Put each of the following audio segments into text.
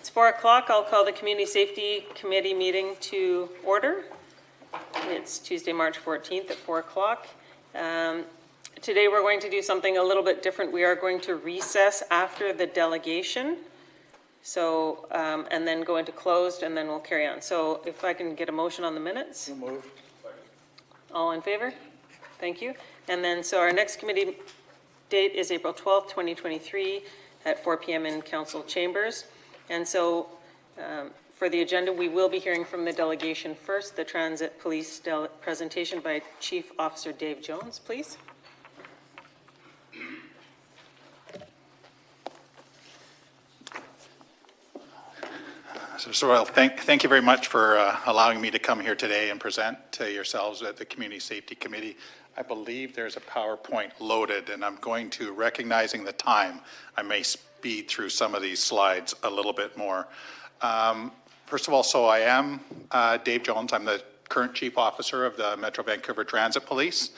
It's 4 o'clock. I'll call the Community Safety Committee meeting to order. It's Tuesday, March 14th at 4 o'clock. Today we're going to do something a little bit different. We are going to recess after the delegation. So, and then go into closed, and then we'll carry on. So if I can get a motion on the minutes. So moved. All in favor? Thank you. And then, so our next committee date is April 12th, 2023 at 4 p.m. in council chambers. And so for the agenda, we will be hearing from the delegation first, the Transit Police presentation by Chief Officer Dave Jones, please. So well, thank you very much for allowing me to come here today and present to yourselves at the Community Safety Committee. I believe there's a PowerPoint loaded, and I'm going to, recognizing the time, I may speed through some of these slides a little bit more. First of all, so I am Dave Jones. I'm the current Chief Officer of the Metro Vancouver Transit Police.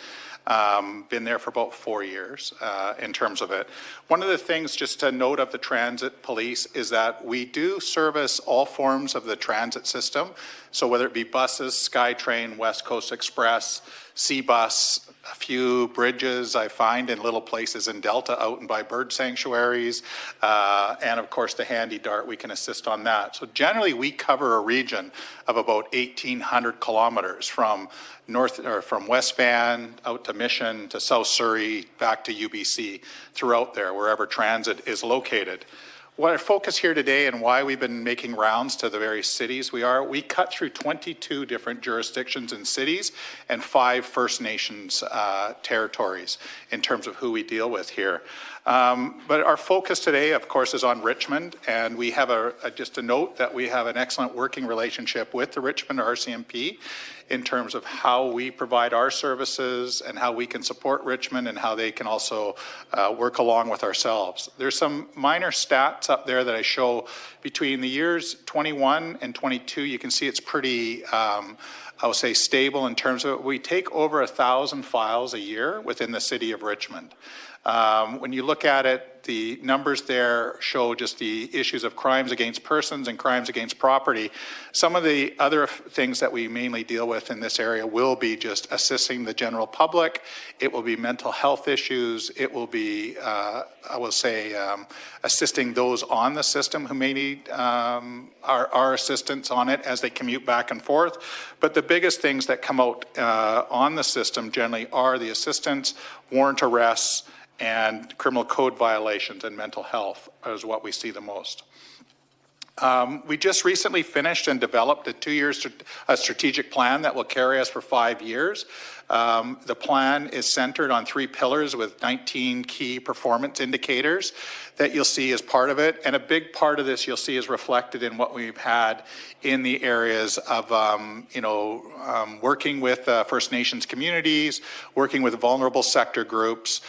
Been there for about 4 years in terms of it. One of the things just to note of the Transit Police is that we do service all forms of the transit system. So whether it be buses, SkyTrain, West Coast Express, C-Bus, a few bridges I find in little places in Delta out and by bird sanctuaries, and of course the handy dart, we can assist on that. So generally we cover a region of about 1,800 kilometers from from West Van out to Mission to South Surrey back to UBC throughout there, wherever transit is located. What I focus here today and why we've been making rounds to the various cities we cut through 22 different jurisdictions and cities and 5 First Nations territories in terms of who we deal with here. But our focus today, of course, is on Richmond, and we have just a note that we have an excellent working relationship with the Richmond RCMP in terms of how we provide our services and how we can support Richmond and how they can also work along with ourselves. There's some minor stats up there that I show between the years 21 and 22. You can see it's pretty, I would say, stable in terms of we take over 1,000 files a year within the city of Richmond. When you look at it, the numbers there show just the issues of crimes against persons and crimes against property. Some of the other things that we mainly deal with in this area will be just assisting the general public. It will be mental health issues. It will be, I will say, assisting those on the system who may need our assistance on it as they commute back and forth. But the biggest things that come out on the system generally are the assistance, warrant arrests, and criminal code violations and mental health is what we see the most. We just recently finished and developed a 2-year strategic plan that will carry us for 5 years. The plan is centered on 3 pillars with 19 key performance indicators that you'll see as part of it. And a big part of this you'll see is reflected in what we've had in the areas of, working with First Nations communities, working with vulnerable sector groups,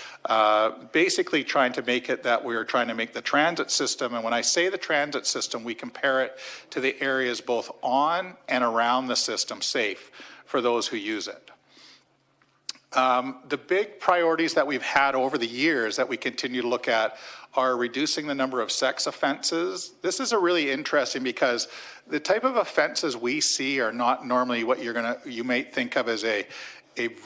basically trying to make it that we're trying to make the transit system, and when I say the transit system, we compare it to the areas both on and around the system safe for those who use it. The big priorities that we've had over the years that we continue to look at are reducing the number of sex offenses. This is a really interesting because the type of offenses we see are not normally what you might think of as a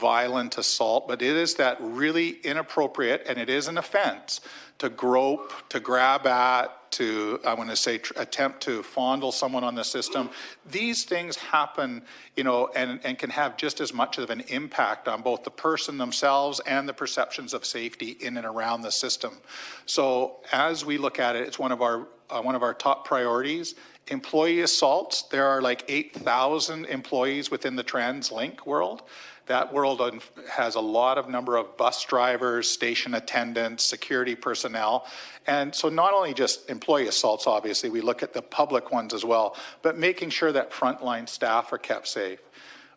violent assault, but it is that really inappropriate, and it is an offense, to grope, to grab at, to, I want to say, attempt to fondle someone on the system. These things happen, and can have just as much of an impact on both the person themselves and the perceptions of safety in and around the system. So as we look at it, it's one of our top priorities. Employee assaults, there are like 8,000 employees within the TransLink world. That world has a lot of number of bus drivers, station attendants, security personnel. And so not only just employee assaults, obviously, we look at the public ones as well, but making sure that frontline staff are kept safe.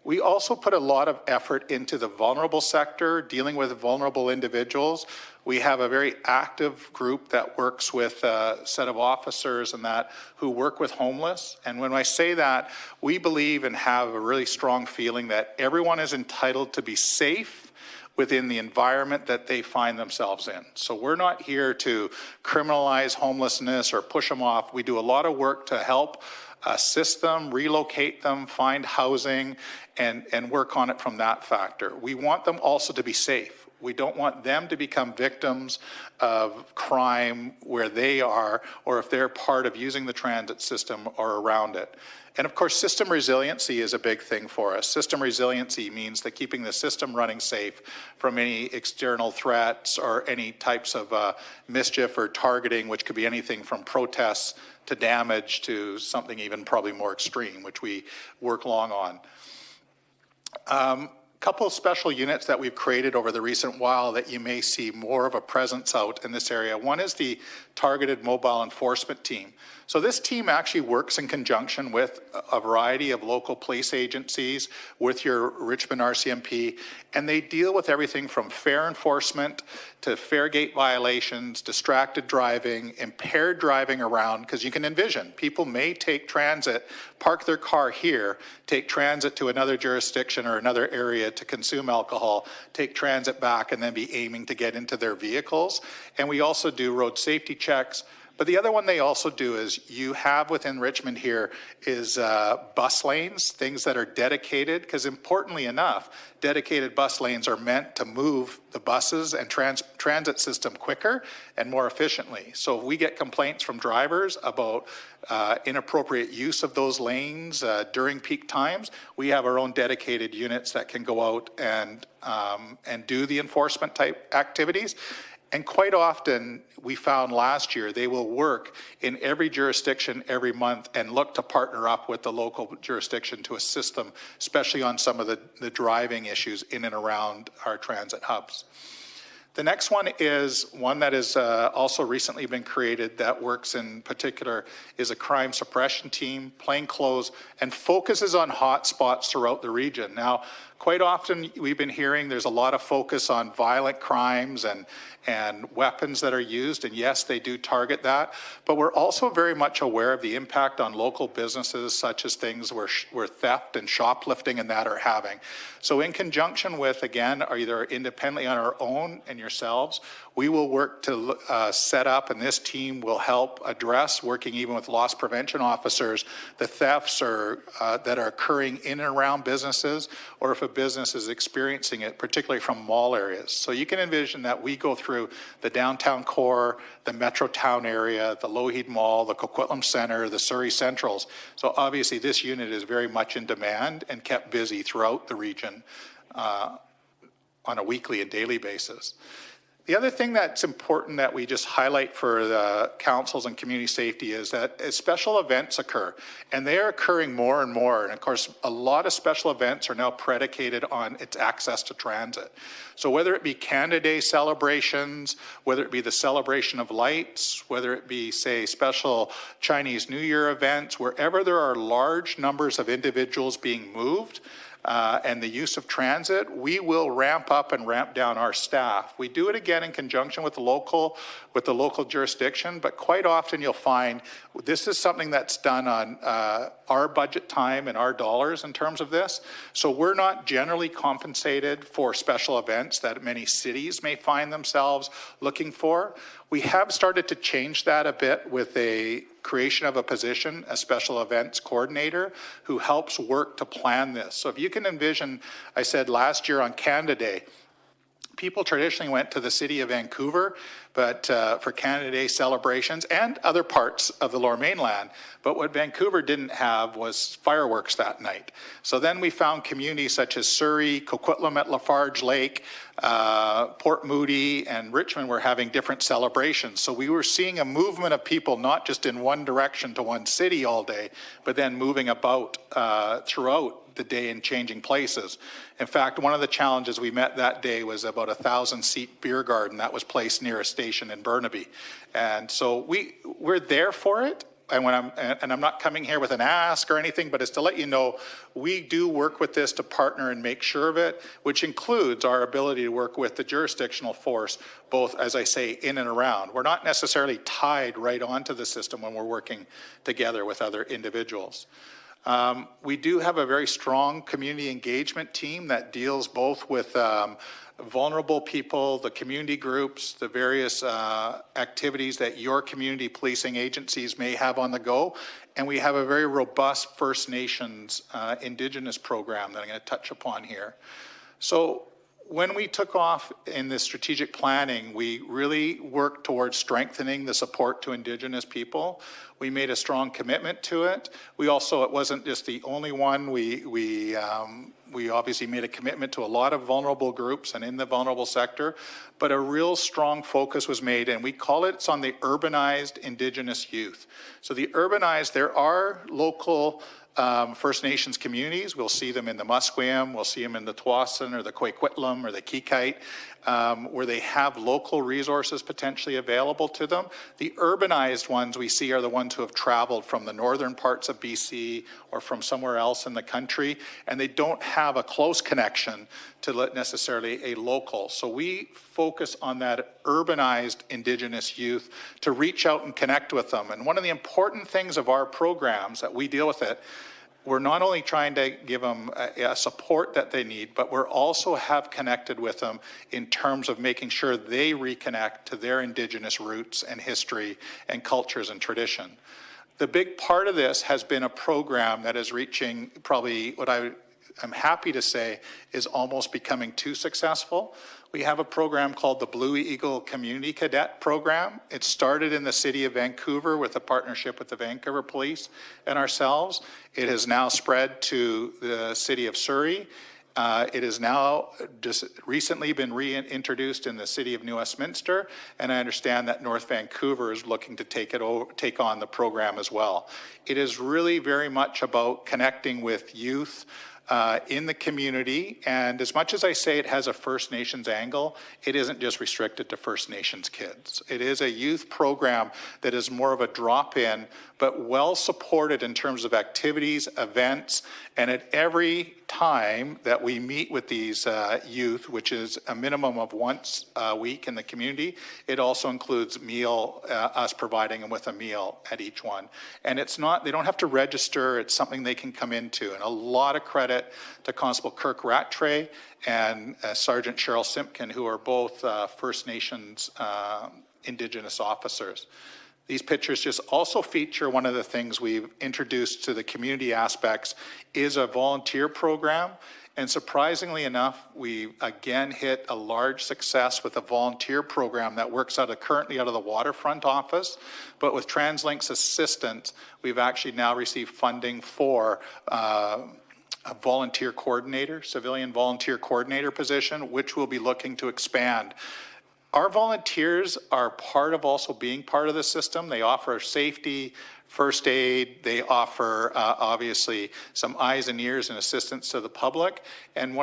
We also put a lot of effort into the vulnerable sector, dealing with vulnerable individuals. We have a very active group that works with a set of officers and that who work with homeless. And when I say that, we believe and have a really strong feeling that everyone is entitled to be safe within the environment that they find themselves in. So we're not here to criminalize homelessness or push them off. We do a lot of work to help assist them, relocate them, find housing, and work on it from that factor. We want them also to be safe. We don't want them to become victims of crime where they are, or if they're part of using the transit system or around it. And of course, system resiliency is a big thing for us. System resiliency means that keeping the system running safe from any external threats or any types of mischief or targeting, which could be anything from protests to damage to something even probably more extreme, which we work long on. Couple of special units that we've created over the recent while that you may see more of a presence out in this area. One is the Targeted Mobile Enforcement Team. So this team actually works in conjunction with a variety of local police agencies, with your Richmond RCMP, and they deal with everything from fare enforcement to fare gate violations, distracted driving, impaired driving around, because you can envision people may take transit, park their car here, take transit to another jurisdiction or another area to consume alcohol, take transit back, and then be aiming to get into their vehicles. And we also do road safety checks. But the other one they also do is you have within Richmond here is bus lanes, things that are dedicated, because importantly enough, dedicated bus lanes are meant to move the buses and transit system quicker and more efficiently. So if we get complaints from drivers about inappropriate use of those lanes during peak times, we have our own dedicated units that can go out and do the enforcement type activities. And quite often, we found last year, they will work in every jurisdiction every month and look to partner up with the local jurisdiction to assist them, especially on some of the driving issues in and around our transit hubs. The next one is one that has also recently been created that works in particular is a crime suppression team, plainclothes, and focuses on hot spots throughout the region. Now, quite often we've been hearing there's a lot of focus on violent crimes and weapons that are used, and yes, they do target that, but we're also very much aware of the impact on local businesses, such as things where theft and shoplifting and that are having. So in conjunction with, again, either independently on our own and yourselves, we will work to set up, and this team will help address, working even with loss prevention officers, the thefts that are occurring in and around businesses, or if a business is experiencing it, particularly from mall areas. So you can envision that we go through the downtown core, the Metro Town area, the Lougheed Mall, the Coquitlam Centre, the Surrey Centrals. So obviously this unit is very much in demand and kept busy throughout the region on a weekly and daily basis. The other thing that's important that we just highlight for the councils and community safety is that as special events occur, and they are occurring more and more, and of course a lot of special events are now predicated on its access to transit. So whether it be Canada Day celebrations, whether it be the celebration of lights, whether it be, say, special Chinese New Year events, wherever there are large numbers of individuals being moved, and the use of transit, we will ramp up and ramp down our staff. We do it again in conjunction with the local jurisdiction, but quite often you'll find this is something that's done on our budget time and our dollars in terms of this. So we're not generally compensated for special events that many cities may find themselves looking for. We have started to change that a bit with a creation of a position, a special events coordinator, who helps work to plan this. So if you can envision, I said last year on Canada Day, people traditionally went to the city of Vancouver, but for Canada Day celebrations and other parts of the Lower Mainland. But what Vancouver didn't have was fireworks that night. So then we found communities such as Surrey, Coquitlam at Lafarge Lake, Port Moody, and Richmond were having different celebrations. So we were seeing a movement of people not just in one direction to one city all day, but then moving about throughout the day and changing places. In fact, one of the challenges we met that day was about a 1,000-seat beer garden that was placed near a station in Burnaby. And so we're there for it. And I'm not coming here with an ask or anything, but it's to let you know we do work with this to partner and make sure of it, which includes our ability to work with the jurisdictional force, both, as I say, in and around. We're not necessarily tied right onto the system when we're working together with other individuals. We do have a very strong community engagement team that deals both with vulnerable people, the community groups, the various activities that your community policing agencies may have on the go. And we have a very robust First Nations Indigenous program that I'm going to touch upon here. So when we took off in this strategic planning, we really worked towards strengthening the support to Indigenous people. We made a strong commitment to it. We also, it wasn't just the only one. We obviously made a commitment to a lot of vulnerable groups and in the vulnerable sector, but a real strong focus was made, and we call it, it's on the urbanized Indigenous youth. So the urbanized, there are local First Nations communities. We'll see them in the Musqueam, we'll see them in the Tsawwassen or the Coquitlam or the Kikite, where they have local resources potentially available to them. The urbanized ones we see are the ones who have traveled from the northern parts of BC or from somewhere else in the country, and they don't have a close connection to necessarily a local. So we focus on that urbanized Indigenous youth to reach out and connect with them. And one of the important things of our programs that we deal with it, we're not only trying to give them a support that they need, but we're also have connected with them in terms of making sure they reconnect to their Indigenous roots and history and cultures and tradition. The big part of this has been a program that is reaching probably what I'm happy to say is almost becoming too successful. We have a program called the Blue Eagle Community Cadet Program. It started in the city of Vancouver with a partnership with the Vancouver Police and ourselves. It has now spread to the city of Surrey. It has now just recently been reintroduced in the city of New Westminster, and I understand that North Vancouver is looking to take on the program as well. It is really very much about connecting with youth in the community, and as much as I say it has a First Nations angle, it isn't just restricted to First Nations kids. It is a youth program that is more of a drop-in, but well supported in terms of activities, events, and at every time that we meet with these youth, which is a minimum of once a week in the community, it also includes us providing them with a meal at each one. And it's not, they don't have to register, it's something they can come into. And a lot of credit to Constable Kirk Rattray and Sergeant Cheryl Simpkin, who are both First Nations Indigenous officers. These pictures just also feature one of the things we've introduced to the community aspects is a volunteer program. And surprisingly enough, we again hit a large success with a volunteer program that works currently out of the Waterfront office. But with TransLink's assistance, we've actually now received funding for a volunteer coordinator, civilian volunteer coordinator position, which we'll be looking to expand. Our volunteers are part of also being part of the system. They offer safety, first aid, they offer obviously some eyes and ears and assistance to the public. And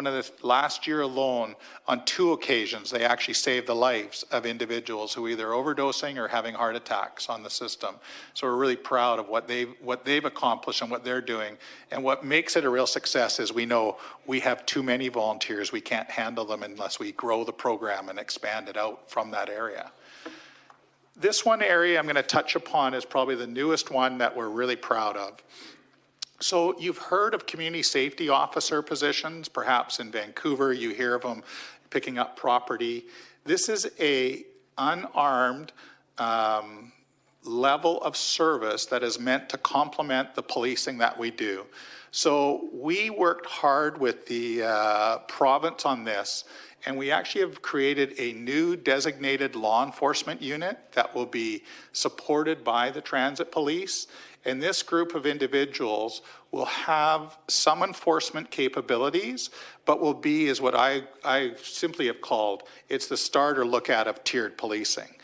last year alone, on 2 occasions, they actually saved the lives of individuals who either overdosing or having heart attacks on the system. So we're really proud of what they've accomplished and what they're doing. And what makes it a real success is we know we have too many volunteers. We can't handle them unless we grow the program and expand it out from that area. This one area I'm going to touch upon is probably the newest one that we're really proud of. So you've heard of community safety officer positions, perhaps in Vancouver, you hear of them picking up property. This is a unarmed level of service that is meant to complement the policing that we do. So we worked hard with the province on this, and we actually have created a new designated law enforcement unit that will be supported by the transit police. And this group of individuals will have some enforcement capabilities, but will be, is what I simply have called, it's the starter look at of tiered policing.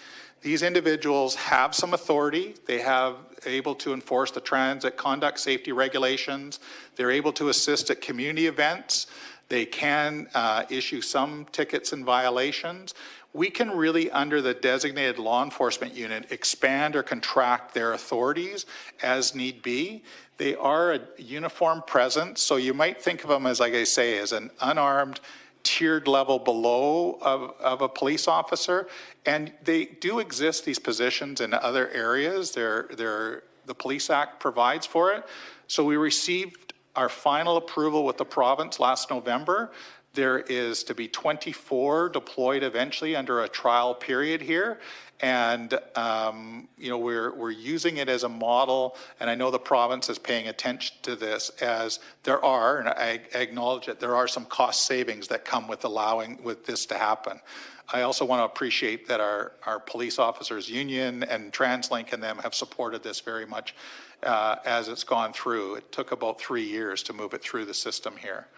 These individuals have some authority. They have able to enforce the transit conduct safety regulations. They're able to assist at community events. They can issue some tickets and violations. We can really, under the designated law enforcement unit, expand or contract their authorities as need be. They are a uniform presence, so you might think of them as, like I say, as an unarmed, tiered level below of a police officer. And they do exist, these positions, in other areas. The Police Act provides for it. So we received our final approval with the province last November. There is to be 24 deployed eventually under a trial period here. And, you know, we're using it as a model, and I know the province is paying attention to this, as there are, and I acknowledge it, there are some cost savings that come with allowing with this to happen. I also want to appreciate that our police officers union and TransLink and them have supported this very much as it's gone through. It took about 3 years to move it through the system here.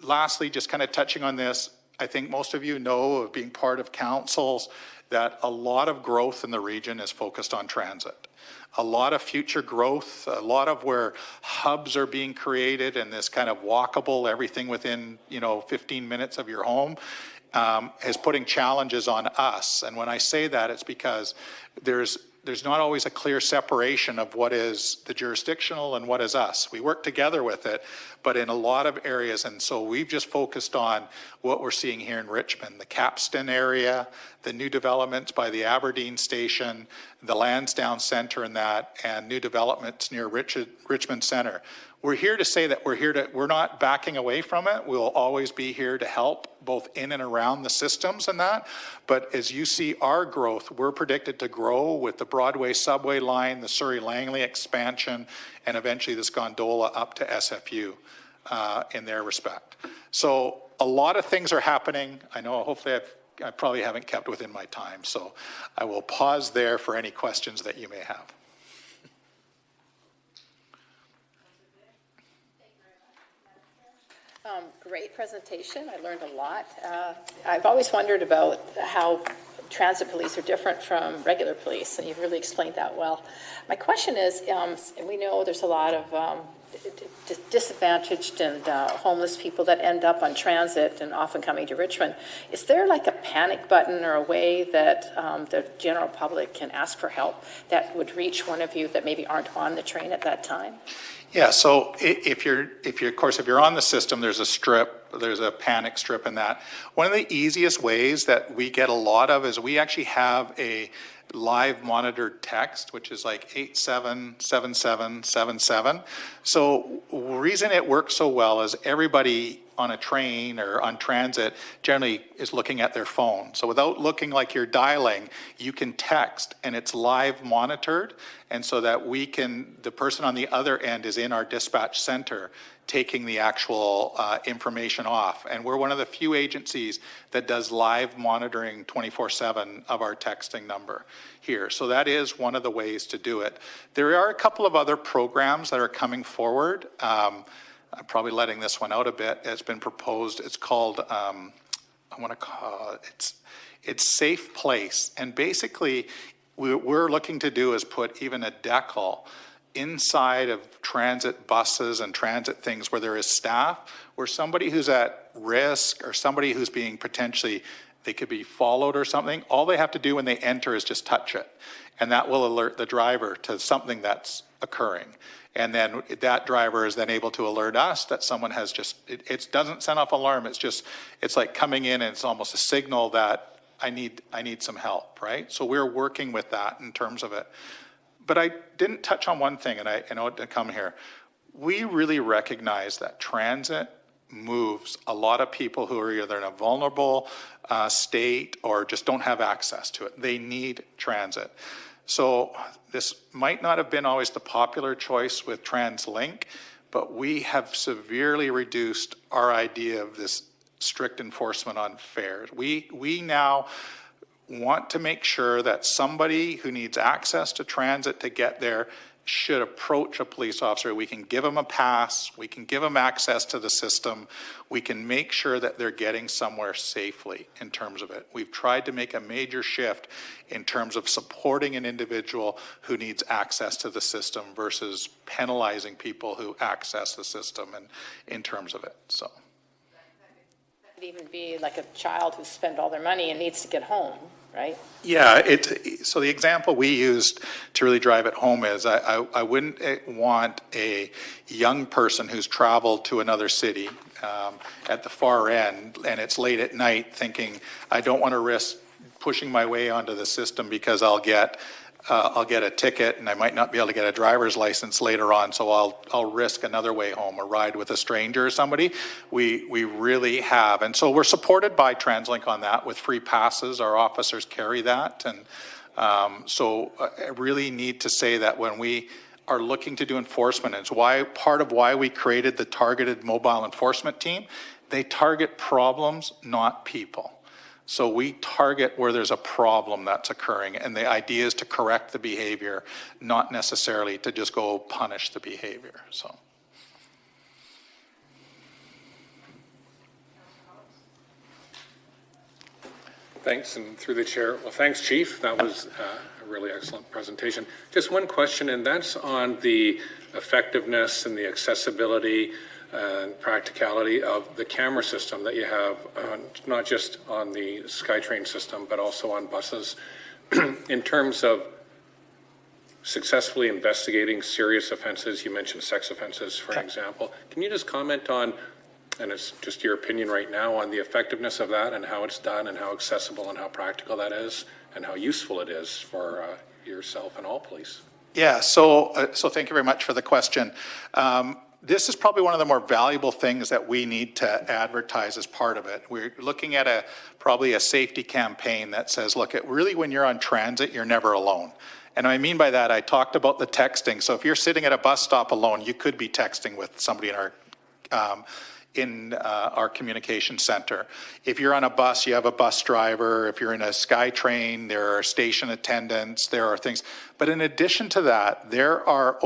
Lastly, just kind of touching on this, I think most of you know, of being part of councils, that a lot of growth in the region is focused on transit. A lot of future growth, a lot of where hubs are being created and this kind of walkable, everything within, you know, 15 minutes of your home, is putting challenges on us. And when I say that, it's because there's not always a clear separation of what is the jurisdictional and what is us. We work together with it, but in a lot of areas, and so we've just focused on what we're seeing here in Richmond, the Capstan area, the new developments by the Aberdeen station, the Lansdowne Centre and that, and new developments near Richmond Centre. We're here to say that we're not backing away from it. We'll always be here to help both in and around the systems and that. But as you see our growth, we're predicted to grow with the Broadway subway line, the Surrey-Langley expansion, and eventually this gondola up to SFU in their respect. So a lot of things are happening. I know hopefully I probably haven't kept within my time. So I will pause there for any questions that you may have. Great presentation. I learned a lot. I've always wondered about how transit police are different from regular police, and you've really explained that well. My question is, we know there's a lot of disadvantaged and homeless people that end up on transit and often coming to Richmond. Is there like a panic button or a way that the general public can ask for help that would reach one of you that maybe aren't on the train at that time? Yeah, so if you're on the system, there's a strip, there's a panic strip in that. One of the easiest ways that we get a lot of is we actually have a live monitored text, which is like 877777. So the reason it works so well is everybody on a train or on transit generally is looking at their phone. So without looking like you're dialing, you can text and it's live monitored. And so that the person on the other end is in our dispatch center taking the actual information off. And we're one of the few agencies that does live monitoring 24/7 of our texting number here. So that is one of the ways to do it. There are a couple of other programs that are coming forward. I'm probably letting this one out a bit. It's been proposed. It's called, it's Safe Place. And basically, what we're looking to do is put even a decal inside of transit buses and transit things where there is staff, where somebody who's at risk or somebody who's being potentially, they could be followed or something, all they have to do when they enter is just touch it. And that will alert the driver to something that's occurring. And then that driver is then able to alert us that someone has just, it doesn't send off alarm. It's like coming in and it's almost a signal that I need some help, right? So we're working with that in terms of it. But I didn't touch on one thing, and I know to come here. We really recognize that transit moves a lot of people who are either in a vulnerable state or just don't have access to it. They need transit. So this might not have been always the popular choice with TransLink, but we have severely reduced our idea of this strict enforcement on fares. We now want to make sure that somebody who needs access to transit to get there should approach a police officer. We can give them a pass, we can give them access to the system, we can make sure that they're getting somewhere safely in terms of it. We've tried to make a major shift in terms of supporting an individual who needs access to the system versus penalizing people who access the system and in terms of it. So That could even be like a child who spent all their money and needs to get home, right? Yeah, so the example we used to really drive it home is I wouldn't want a young person who's traveled to another city at the far end and it's late at night thinking, I don't want to risk pushing my way onto the system because I'll get I'll get a ticket and I might not be able to get a driver's license later on, so I'll risk another way home or ride with a stranger or somebody. We really have, and so we're supported by TransLink on that with free passes. Our officers carry that, and so I really need to say that when we are looking to do enforcement, it's part of why we created the targeted mobile enforcement team. They target problems, not people. So we target where there's a problem that's occurring, and the idea is to correct the behavior, not necessarily to just go punish the behavior. So. Thanks, and through the chair, well, thanks, Chief. That was a really excellent presentation. Just one question, and that's on the effectiveness and the accessibility and practicality of the camera system that you have, not just on the SkyTrain system, but also on buses, in terms of successfully investigating serious offenses. You mentioned sex offenses, for example. Can you just comment on, and it's just your opinion right now, on the effectiveness of that and how it's done and how accessible and how practical that is and how useful it is for yourself and all police? Yeah, so thank you very much for the question. This is probably one of the more valuable things that we need to advertise as part of it. We're looking at probably a safety campaign that says, look, really when you're on transit, you're never alone. And I mean by that, I talked about the texting. So if you're sitting at a bus stop alone, you could be texting with somebody in our communication center. If you're on a bus, you have a bus driver. If you're in a SkyTrain, there are station attendants, there are things. But in addition to that, there are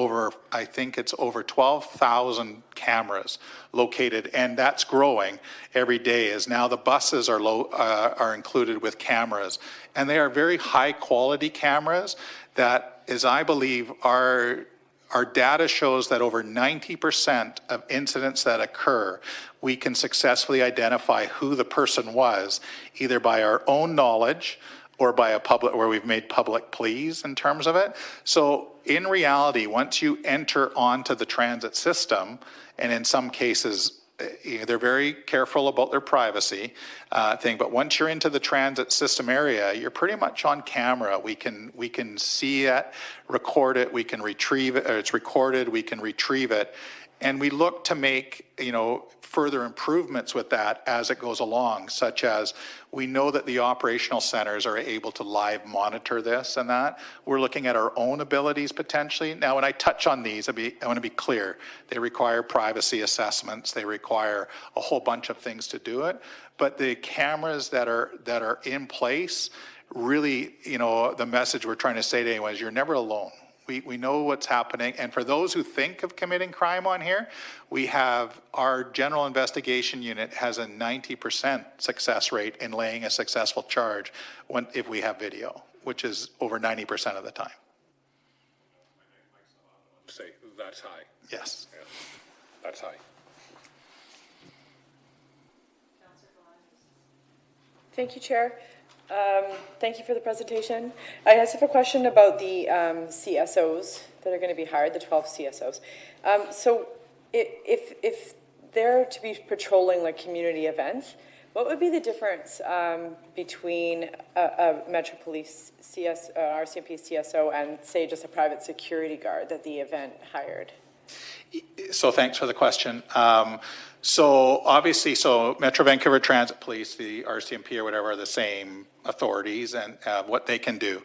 I think it's over 12,000 cameras located, and that's growing every day as now the buses are included with cameras. And they are very high quality cameras that, as I believe, our data shows that over 90% of incidents that occur, we can successfully identify who the person was, either by our own knowledge or by where we've made public pleas in terms of it. So in reality, once you enter onto the transit system, and in some cases, they're very careful about their privacy but once you're into the transit system area, you're pretty much on camera. We can see it, record it, we can retrieve it, or it's recorded, we can retrieve it. And we look to make, further improvements with that as it goes along, such as we know that the operational centers are able to live monitor this and that. We're looking at our own abilities potentially. Now, when I touch on these, I want to be clear. They require privacy assessments. They require a whole bunch of things to do it. But the cameras that are in place, really, the message we're trying to say to anyone is you're never alone. We know what's happening. And for those who think of committing crime on here, we have our general investigation unit has a 90% success rate in laying a successful charge if we have video, which is over 90% of the time. Say that's high. Yes. Yeah, that's high. Thank you, Chair. Thank you for the presentation. I just have a question about the CSOs that are going to be hired, the 12 CSOs. So if they're to be patrolling like community events, what would be the difference between a Metro Police RCMP CSO and, say, just a private security guard that the event hired? So thanks for the question. So obviously, Metro Vancouver Transit Police, the RCMP or whatever, are the same authorities and what they can do.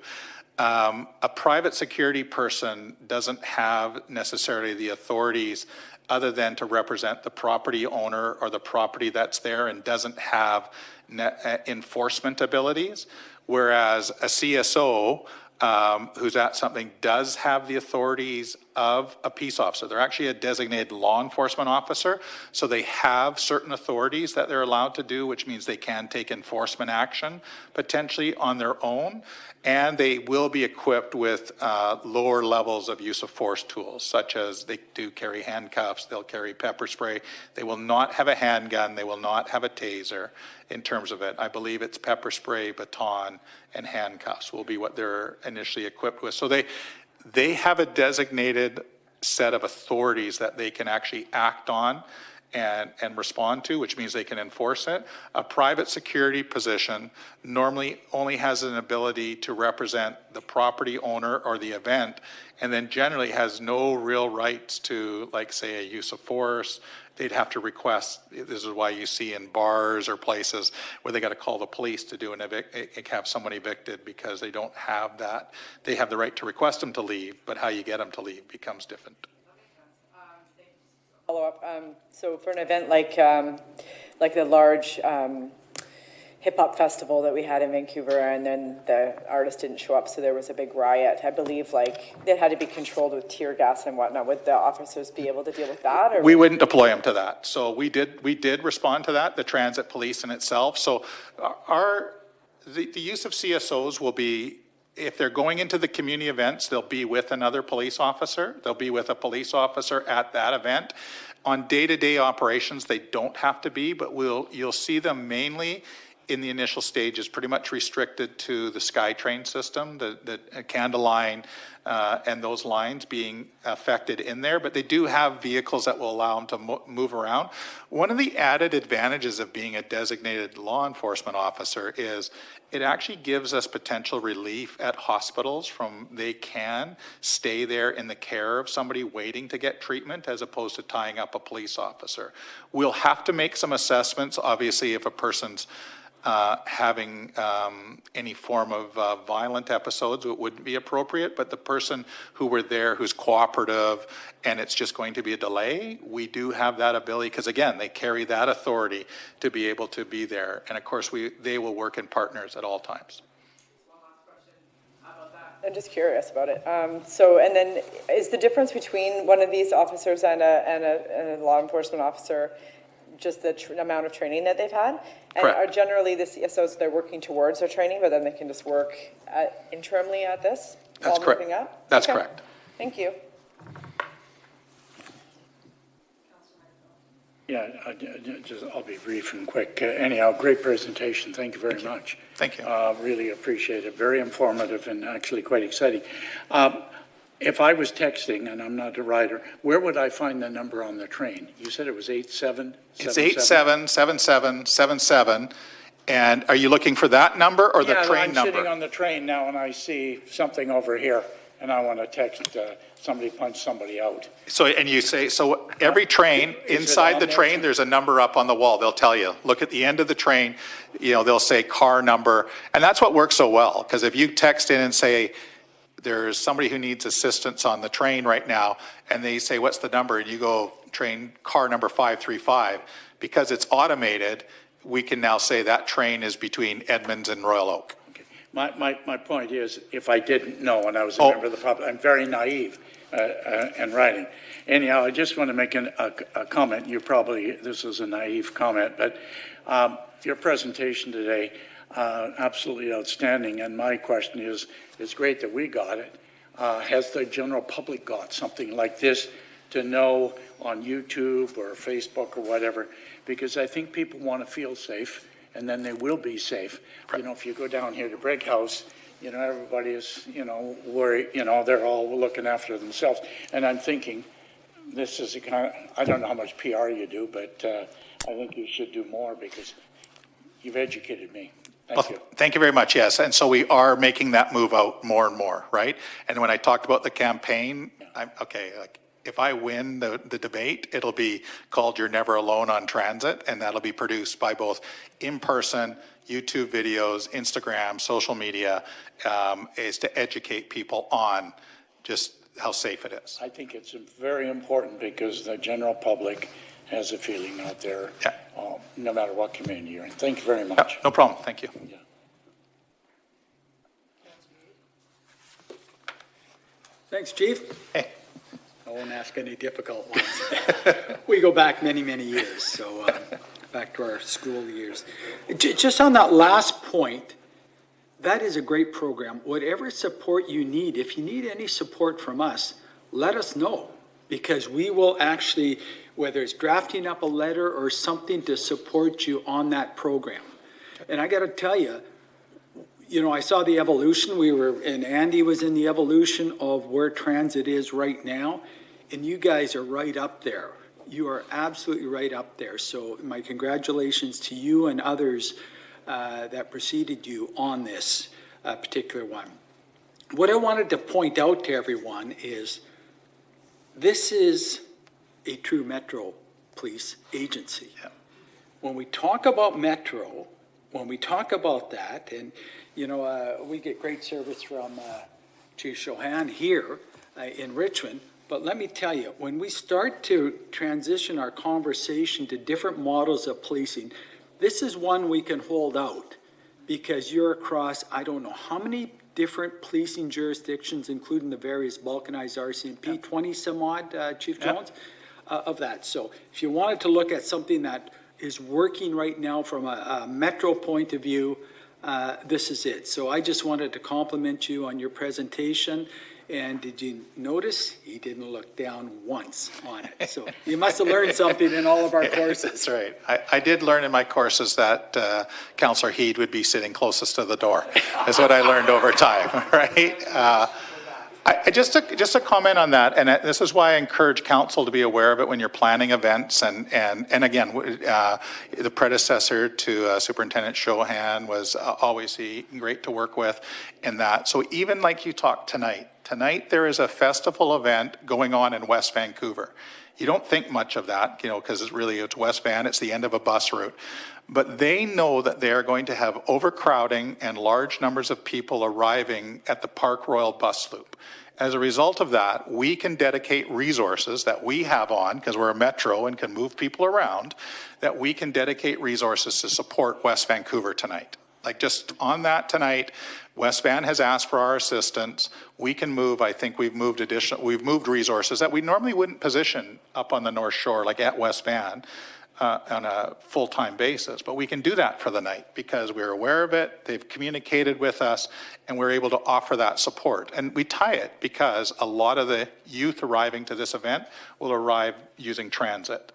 A private security person doesn't have necessarily the authorities other than to represent the property owner or the property that's there, and doesn't have enforcement abilities, whereas a CSO who's at something does have the authorities of a peace officer. They're actually a designated law enforcement officer, so they have certain authorities that they're allowed to do, which means they can take enforcement action potentially on their own, and they will be equipped with lower levels of use of force tools, such as they do carry handcuffs, they'll carry pepper spray. They will not have a handgun, they will not have a taser in terms of it. I believe it's pepper spray, baton, and handcuffs will be what they're initially equipped with. So they have a designated set of authorities that they can actually act on and respond to, which means they can enforce it. A private security position normally only has an ability to represent the property owner or the event, and then generally has no real rights to, like, say, a use of force. They'd have to request. This is why you see in bars or places where they got to call the police to do have someone evicted, because they don't have that. They have the right to request them to leave, but how you get them to leave becomes different. Follow up, so for an event like the large hip hop festival that we had in Vancouver, and then the artist didn't show up, so there was a big riot. I believe it had to be controlled with tear gas and whatnot. Would the officers be able to deal with that? Or we wouldn't deploy them to that. So we did respond to that, the transit police in itself. So the use of CSOs will be, if they're going into the community events, they'll be with another police officer. They'll be with a police officer at that event. On day-to-day operations, they don't have to be, but you'll see them mainly in the initial stages, pretty much restricted to the SkyTrain system, the Canada line, and those lines being affected in there, but they do have vehicles that will allow them to move around. One of the added advantages of being a designated law enforcement officer is it actually gives us potential relief at hospitals from they can stay there in the care of somebody waiting to get treatment as opposed to tying up a police officer. We'll have to make some assessments, obviously, if a person's having any form of violent episodes, it wouldn't be appropriate, but the person who were there who's cooperative and it's just going to be a delay, we do have that ability, because again, they carry that authority to be able to be there. And of course, they will work in partners at all times. One last question about that. I'm just curious about it. And then is the difference between one of these officers and a law enforcement officer just the amount of training that they've had? And Correct. Are generally the CSOs, they're working towards their training, but then they can just work internally at this? That's correct. Moving up? That's Okay. correct. Thank you. Yeah, I'll be brief and quick. Anyhow, great presentation. Thank you very much. Thank you. Really appreciate it. Very informative and actually quite exciting. If I was texting, and I'm not a writer, where would I find the number on the train? You said it was 8777? It's 877777. And are you looking for that number or the train number? I'm sitting on the train now and I see something over here and I want to text somebody punch somebody out. So, and you say, so every train, Is it inside on the there? train, there's a number up on the wall. They'll tell you, look at the end of the train, they'll say car number. And that's what works so well, because if you text in and say, there's somebody who needs assistance on the train right now, and they say, what's the number? And you go, train car number 535. Because it's automated, we can now say that train is between Edmonds and Royal Oak. Okay. My point is, if I didn't know and I was a member of the public, I'm very naive in writing. Anyhow, I just want to make a comment. This is a naive comment, but your presentation today, absolutely outstanding. And my question is, it's great that we got it. Has the general public got something like this to know on YouTube or Facebook or whatever? Because I think people want to feel safe, and then they will be safe. Right. If you go down here to Brig House, everybody is, worried, they're all looking after themselves. And I'm thinking, this is I don't know how much PR you do, but I think you should do more because you've educated me. Thank you. Thank you very much, yes. And so we are making that move out more and more, right? And when I talked about the campaign, if I win the debate, it'll be called You're Never Alone on Transit, and that'll be produced by both in-person, YouTube videos, Instagram, social media, is to educate people on just how safe it is. I think it's very important because the general public has a feeling out there, no matter what community you're in. Thank you very much. Yeah, no problem. Thank you. Yeah. Thanks, Chief. Hey. I won't ask any difficult ones. We go back many, many years, so back to our school years. Just on that last point, that is a great program. Whatever support you need, if you need any support from us, let us know, because we will actually, whether it's drafting up a letter or something to support you on that program. And I got to tell you, I saw the evolution. And Andy was in the evolution of where transit is right now. And you guys are right up there you are absolutely right up there. So my congratulations to you and others that preceded you on this particular one. What I wanted to point out to everyone is this is a true Metro Police agency. Yeah. When we talk about Metro, when we talk about that, and, you know, we get great service from Chief Chohan here in Richmond, but let me tell you, when we start to transition our conversation to different models of policing, this is one we can hold out because you're across, I don't know how many different policing jurisdictions, including the various balkanized RCMP, 20 some odd, Chief Jones, of that. So if you wanted to look at something that is working right now from a Metro point of view, this is it. So I just wanted to compliment you on your presentation. And did you notice he didn't look down once on it? So you must have learned something in all of our courses. That's right. I did learn in my courses that Councillor Heed would be sitting closest to the door. That's what I learned over time, right? Just a comment on that, and this is why I encourage council to be aware of it when you're planning events. And again, the predecessor to Superintendent Chohan was always great to work with in that. So even like you talked tonight there is a festival event going on in West Vancouver. You don't think much of that, you know, because it's West Van, it's the end of a bus route. But they know that they are going to have overcrowding and large numbers of people arriving at the Park Royal bus loop. As a result of that, we can dedicate resources that we have on, because we're a metro and can move people around, that we can dedicate resources to support West Vancouver tonight. Like just on that tonight, West Van has asked for our assistance. We can move, I think we've moved resources that we normally wouldn't position up on the North Shore, like at West Van, on a full-time basis. But we can do that for the night because we're aware of it, they've communicated with us, and we're able to offer that support. And we tie it because a lot of the youth arriving to this event will arrive using transit,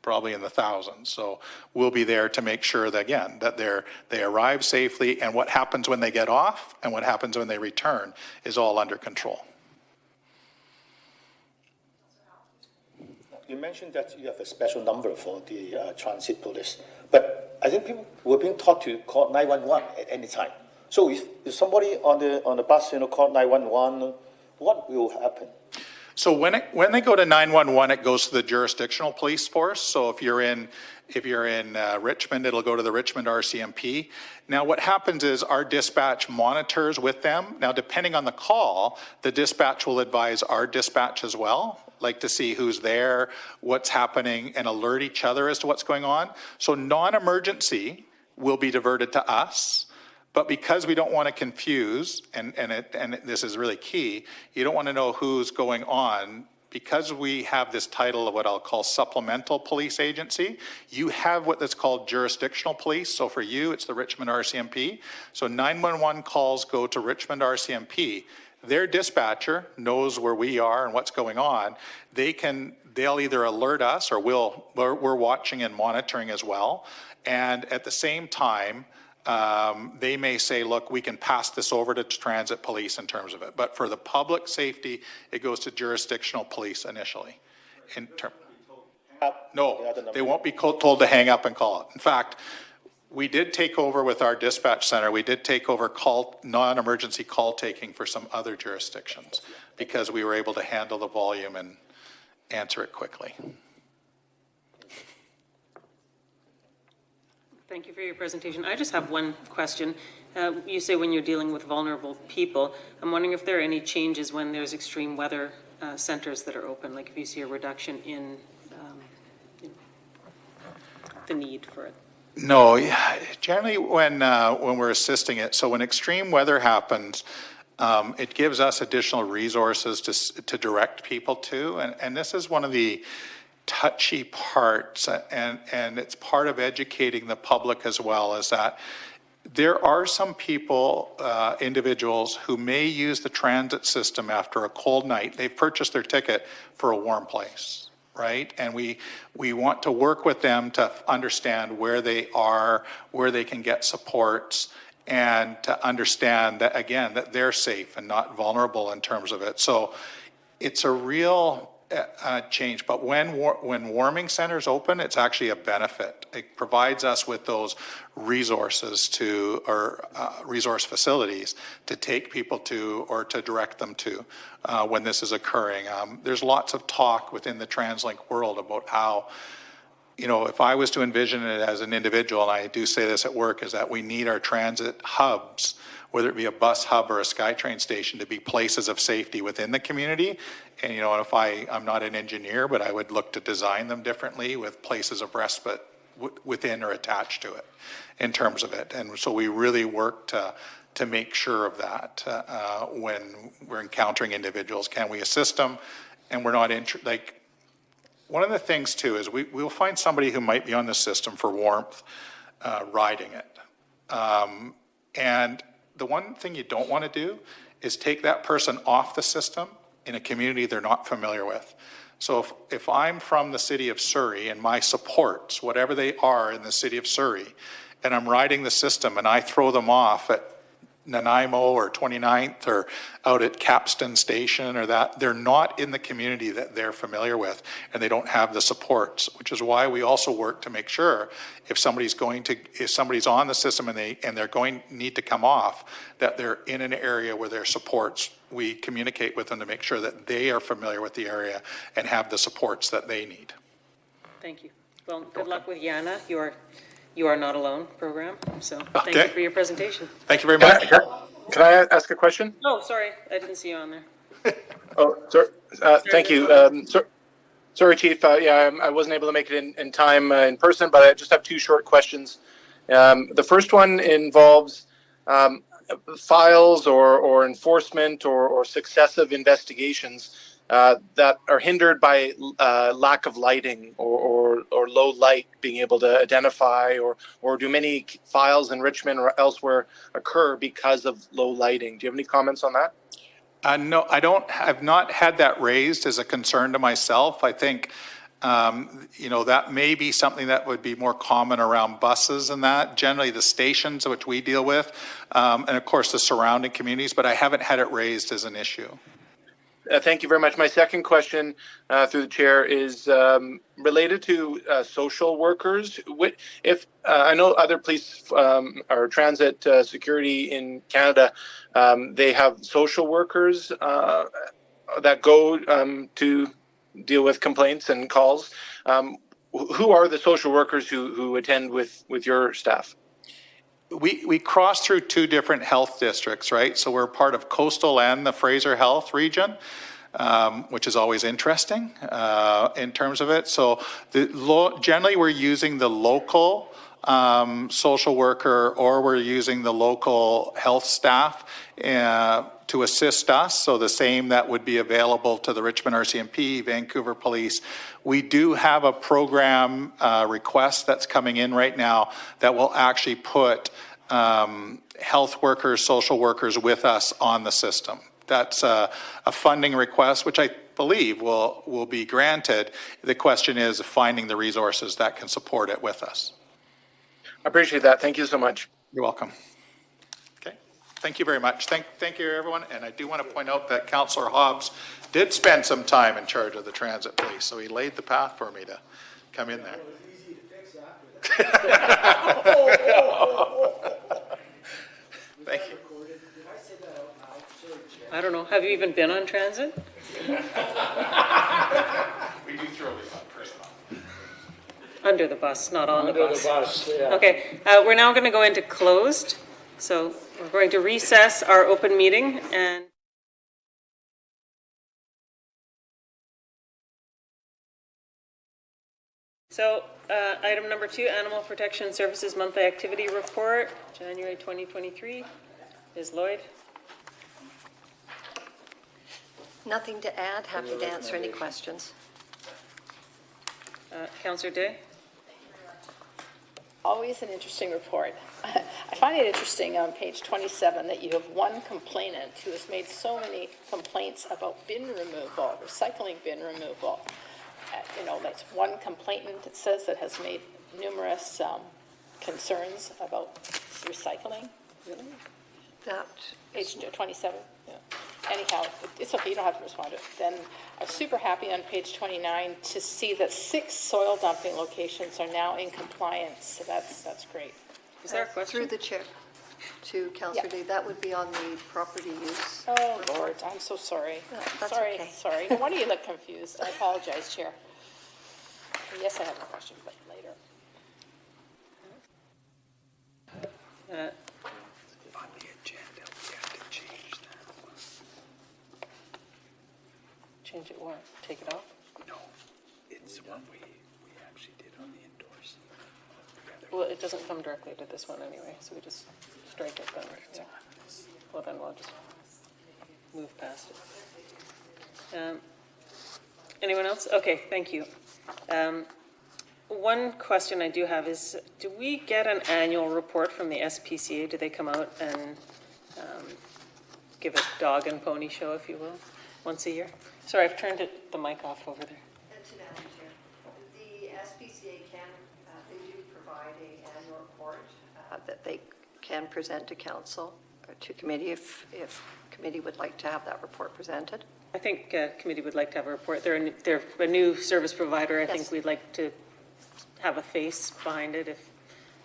probably in the thousands. So we'll be there to make sure that, again, that they arrive safely, and what happens when they get off and what happens when they return is all under control. You mentioned that you have a special number for the transit police, but I think people were being taught to call 911 at any time. So if somebody on the bus, call 911, what will happen? So when they go to 911, it goes to the jurisdictional police force. So if you're in Richmond, it'll go to the Richmond RCMP. Now what happens is our dispatch monitors with them. Now depending on the call, the dispatch will advise our dispatch as well, like to see who's there, what's happening, and alert each other as to what's going on. So non-emergency will be diverted to us. But because we don't want to confuse, and this is really key, you don't want to know who's going on, because we have this title of what I'll call supplemental police agency, you have what that's called jurisdictional police. So for you, it's the Richmond RCMP. So 911 calls go to Richmond RCMP. Their dispatcher knows where we are and what's going on. They'll either alert us, or we're watching and monitoring as well. And at the same time, they may say, look, we can pass this over to transit police in terms of it. But for the public safety, it goes to jurisdictional police initially. No, they won't be told to hang up and call it. In fact, we did take over with our dispatch center. We did take over non-emergency call taking for some other jurisdictions because we were able to handle the volume and answer it quickly. Thank you for your presentation. I just have one question. You say when you're dealing with vulnerable people, I'm wondering if there are any changes when there's extreme weather centers that are open, like if you see a reduction in the need for it. No, generally when we're assisting it, so when extreme weather happens, it gives us additional resources to direct people to, and this is one of the touchy parts, and it's part of educating the public as well, is that there are some people, individuals who may use the transit system after a cold night. They've purchased their ticket for a warm place, right? And we want to work with them to understand where they are, where they can get supports, and to understand that, again, that they're safe and not vulnerable in terms of it. So it's a real change. But when warming centers open, it's actually a benefit. It provides us with those resources to, or resource facilities to take people to or to direct them to when this is occurring. There's lots of talk within the TransLink world about how, you know, if I was to envision it as an individual, and I do say this at work, is that we need our transit hubs, whether it be a bus hub or a SkyTrain station, to be places of safety within the community. And, you know, if I'm not an engineer, but I would look to design them differently with places of respite within or attached to it in terms of it. And so we really work to make sure of that when we're encountering individuals. Can we assist them? And we're not, like, one of the things too is we'll find somebody who might be on the system for warmth riding it. And the one thing you don't want to do is take that person off the system in a community they're not familiar with. So if I'm from the city of Surrey and my supports, whatever they are in the city of Surrey, and I'm riding the system and I throw them off at Nanaimo or 29th or out at Capstan Station or that, they're not in the community that they're familiar with and they don't have the supports, which is why we also work to make sure if somebody's on the system and they're going need to come off, that they're in an area where their supports, we communicate with them to make sure that they are familiar with the area and have the supports that they need. Thank you. Well, good luck with Yana. You are not alone program. So thank you for your presentation. Thank you very much. Can I ask a question? Oh, sorry. I didn't see you on there. Oh, sorry. Thank you. Sorry, Chief. Yeah, I wasn't able to make it in time in person, but I just have two short questions. The first one involves files or enforcement or successive investigations that are hindered by lack of lighting or low light being able to identify, or do many files in Richmond or elsewhere occur because of low lighting? Do you have any comments on that? No, I've not had that raised as a concern to myself. I think, you know, that may be something that would be more common around buses and that. Generally the stations which we deal with, and of course the surrounding communities, but I haven't had it raised as an issue. Thank you very much. My second question through the chair is related to social workers. If I know other police or transit security in Canada, they have social workers that go to deal with complaints and calls. Who are the social workers who attend with your staff? We cross through two different health districts, right? So we're part of Coastal and the Fraser Health region, which is always interesting in terms of it. So generally we're using the local social worker, or we're using the local health staff to assist us. So the same that would be available to the Richmond RCMP, Vancouver Police. We do have a program request that's coming in right now that will actually put health workers, social workers with us on the system. That's a funding request, which I believe will be granted. The question is finding the resources that can support it with us. I appreciate that. Thank you so much. You're welcome. Okay. Thank you very much. Thank you, everyone. And I do want to point out that Councillor Hobbs did spend some time in charge of the transit police, so he laid the path for me to come in there. It was easy to fix after that. Thank you. Did I say that out loud? Sorry, Chair. I don't know. Have you even been on transit? We do throw this on personal. Under the bus, not on the bus. Under the bus, yeah. Okay, we're now going to go into closed. So we're going to recess our open meeting and so item number 2, Animal Protection Services Monthly Activity Report, January 2023. Ms. Lloyd? Nothing to add. Happy to answer any questions. Councillor Day? Always an interesting report. I find it interesting on page 27 that you have one complainant who has made so many complaints about bin removal, recycling bin removal. You know, that's one complainant, it says, that has made numerous concerns about recycling. Really? That Page 27, yeah. anyhow, it's okay, you don't have to respond to it. Then I was super happy on page 29 to see that 6 soil dumping locations are now in compliance, so that's great. Is there a question? Through the chair to Councillor Day, that would be on the property use. Oh, Lord, I'm so sorry. No, that's Sorry, okay. sorry. No wonder you look confused. I apologize, Chair. Yes, I have a question, but later. On the agenda, we have to change that. Change it what? Take it off? No, it's what we actually did on the endorsement. Well, it doesn't come directly to this one anyway, so we just strike it then. Yeah. Well, then we'll just move past it. Anyone else? Okay, thank you. One question I do have is, do we get an annual report from the SPCA? Do they come out and give a dog and pony show, if you will, once a year? Sorry, I've turned the mic off over there. And to Madam Chair, the SPCA they do provide an annual report that they can present to council or to committee if committee would like to have that report presented. I think committee would like to have a report. They're a new service provider. I think Yes. we'd like to have a face behind it if,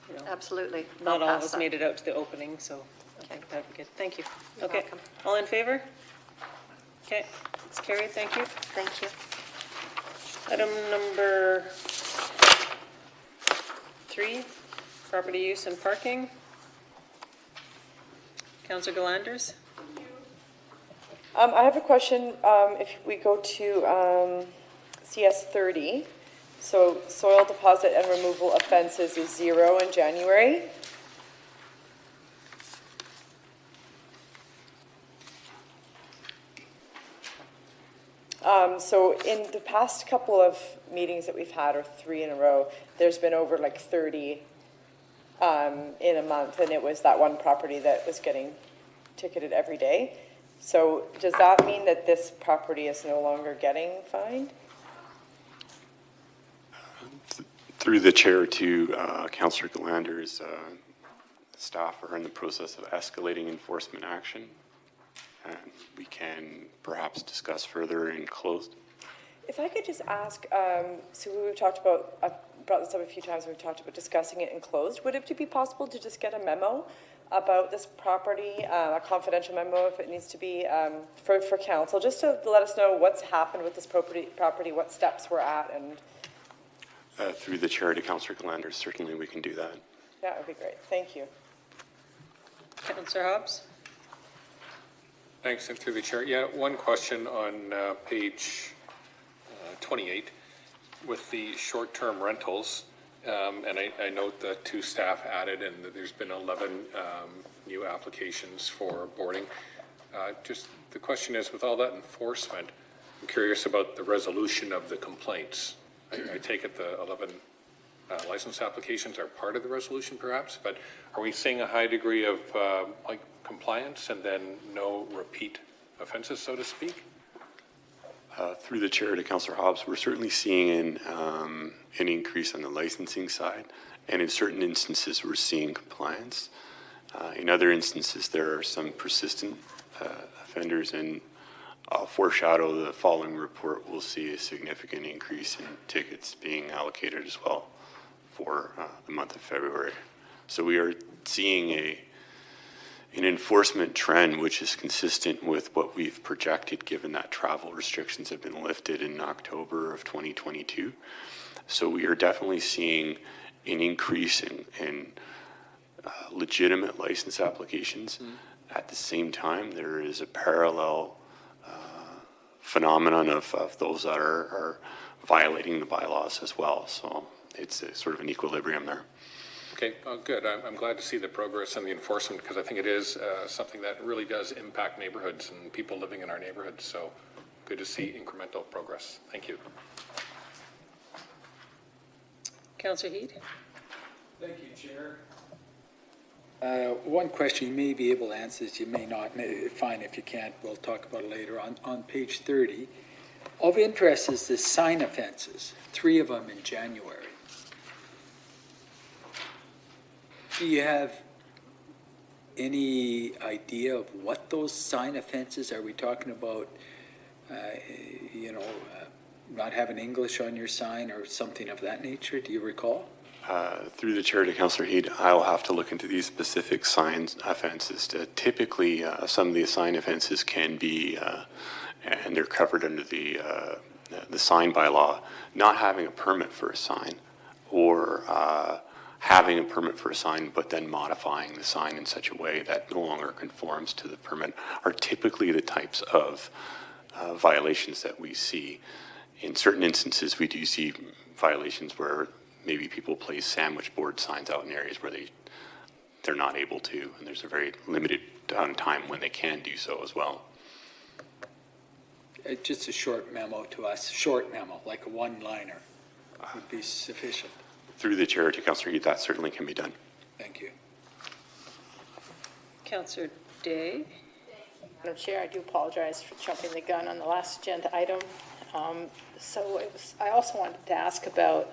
you know, Absolutely. not I'll all of pass us that. made it out to the opening, so I think that'd be good. Thank you. You're Okay, welcome. all in favor? Okay, it's carried, thank you. Thank you. Item number 3, property use and parking. Councillor Galanders? I have a question. If we go to CS 30, so soil deposit and removal offenses is 0 in January. So in the past couple of meetings that we've had, or 3 in a row, there's been over like 30 in a month, and it was that one property that was getting ticketed every day. So does that mean that this property is no longer getting fined? Through the chair to Councillor Galander's staff are in the process of escalating enforcement action, and we can perhaps discuss further in closed. If I could just ask, so we've talked about, I've brought this up a few times, we've talked about discussing it in closed. Would it be possible to just get a memo about this property, a confidential memo if it needs to be, for council, just to let us know what's happened with this property, what steps we're at, and Through the chair to Councillor Galander, certainly we can do that. that would be great. Thank you. Councillor Hobbs? Thanks, and through the chair. Yeah, one question on page 28 with the short-term rentals. And I note that 2 staff added and that there's been 11 new applications for boarding. Just the question is, with all that enforcement, I'm curious about the resolution of the complaints. I take it the 11 license applications are part of the resolution perhaps, but are we seeing a high degree of like compliance and then no repeat offenses, so to speak? Through the chair to Councillor Hobbs, we're certainly seeing an increase on the licensing side, and in certain instances we're seeing compliance. In other instances there are some persistent offenders, and I'll foreshadow the following report. We'll see a significant increase in tickets being allocated as well for the month of February. So we are seeing an enforcement trend which is consistent with what we've projected, given that travel restrictions have been lifted in October of 2022. So we are definitely seeing an increase in legitimate license applications. At the same time, there is a parallel phenomenon of those that are violating the bylaws as well. So it's a sort of an equilibrium there. Okay, good. I'm glad to see the progress and the enforcement, because I think it is something that really does impact neighborhoods and people living in our neighborhoods. So good to see incremental progress. Thank you. Councillor Heed? Thank you, Chair. One question you may be able to answer, you may not. Fine, if you can't, we'll talk about it later. On page 30, of interest is the sign offenses, 3 of them in January. Do you have any idea of what those sign offenses, are we talking about, not having English on your sign or something of that nature? Do you recall? Through the chair to Councillor Heed, I'll have to look into these specific sign offenses. Typically, some of the sign offenses can be, and they're covered under the sign bylaw, not having a permit for a sign, or having a permit for a sign but then modifying the sign in such a way that no longer conforms to the permit, are typically the types of violations that we see. In certain instances, we do see violations where maybe people place sandwich board signs out in areas where they're not able to, and there's a very limited time when they can do so as well. Just a short memo to us, short memo, like a one-liner would be sufficient. Through the chair to Councillor Heed, that certainly can be done. Thank you. Councillor Day? Madam Chair, I do apologize for jumping the gun on the last agenda item. I also wanted to ask about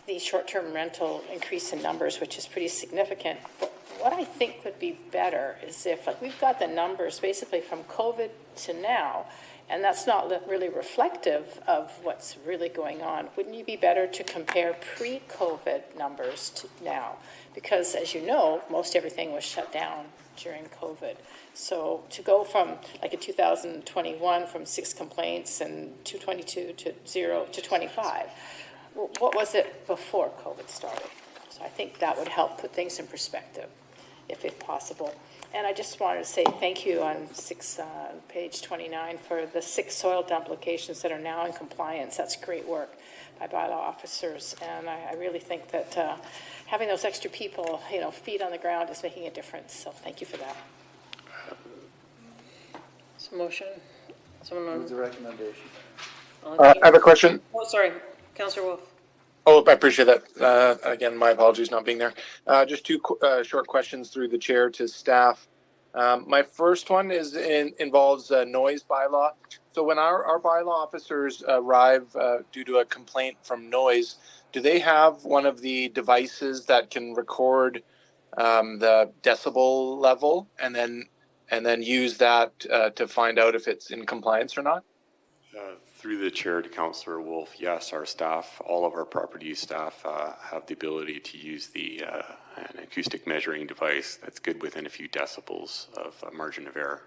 the short-term rental increase in numbers, which is pretty significant. But what I think would be better is if, like, we've got the numbers basically from COVID to now, and that's not really reflective of what's really going on. Wouldn't it be better to compare pre-COVID numbers to now? Because, as you know, most everything was shut down during COVID. So to go from, like in 2021, from 6 complaints and 222 to 0 to 25, what was it before COVID started? So I think that would help put things in perspective, if possible. And I just wanted to say thank you on page 29 for the 6 soil dump locations that are now in compliance. That's great work by bylaw officers. And I really think that having those extra people, feet on the ground is making a difference. So thank you for that. Motion? Someone Move the recommendation. I have a question. Oh, sorry, Councillor Wolf. Oh, I appreciate that. Again, my apologies not being there. Just 2 short questions through the chair to staff. My first one involves noise bylaw. So when our bylaw officers arrive due to a complaint from noise, do they have one of the devices that can record the decibel level and then use that to find out if it's in compliance or not? Through the chair to Councillor Wolf, yes, our staff, all of our property staff have the ability to use an acoustic measuring device that's good within a few decibels of margin of error.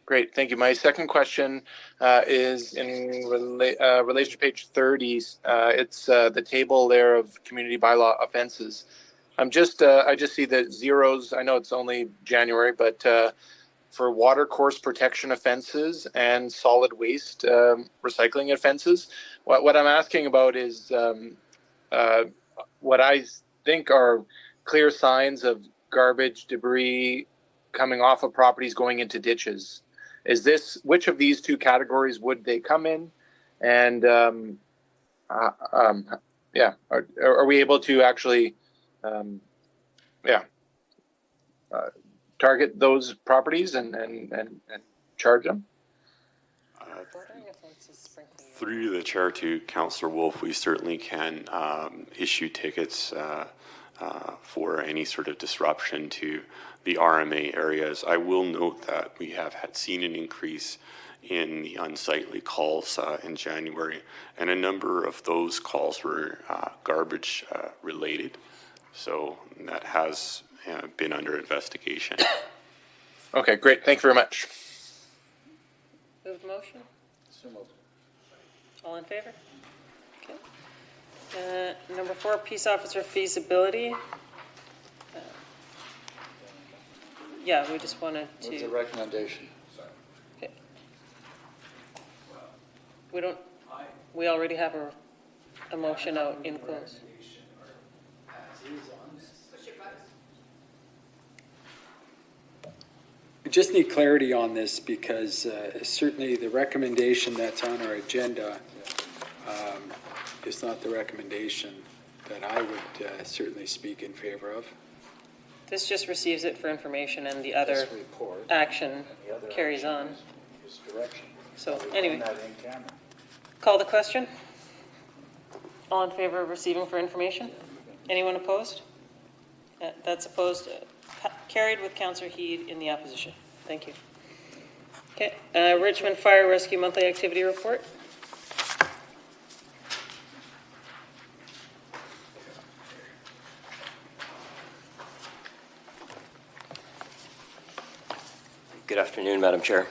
Great, thank you. My second question is in relation to page 30. It's the table there of community bylaw offenses. I just see the zeros. I know it's only January, but for water course protection offenses and solid waste recycling offenses, what I'm asking about is what I think are clear signs of garbage, debris coming off of properties going into ditches. Which of these 2 categories would they come in? And are we able to actually target those properties and charge them? Through the chair to Councillor Wolf, we certainly can issue tickets for any sort of disruption to the RMA areas. I will note that we have seen an increase in the unsightly calls in January, and a number of those calls were garbage related. So that has been under investigation. Okay, great. Thank you very much. Move the motion? So moved. All in favor? Okay. Number 4, peace officer feasibility. Yeah, we just wanted to. Move the recommendation. Okay. We already have a motion out in close. We just need clarity on this because certainly the recommendation that's on our agenda is not the recommendation that I would certainly speak in favor of. This just receives it for information, and the other action carries on. So anyway, call the question. All in favor of receiving for information? Anyone opposed? That's opposed. Carried with Councillor Heed in the opposition. Thank you. Okay, Richmond Fire Rescue Monthly Activity Report. Good afternoon, Madam Chair.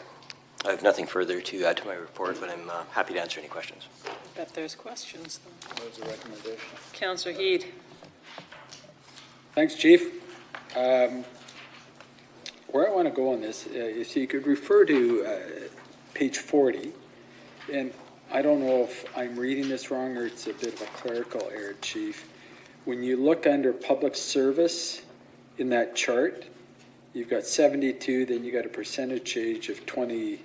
I have nothing further to add to my report, but I'm happy to answer any questions. I bet there's questions. There's a recommendation. Councillor Heed. Thanks, Chief. Where I want to go on this, if you could refer to page 40, and I don't know if I'm reading this wrong or it's a bit of a clerical error, Chief. When you look under public service in that chart, you've got 72, then you got a percentage change of 27%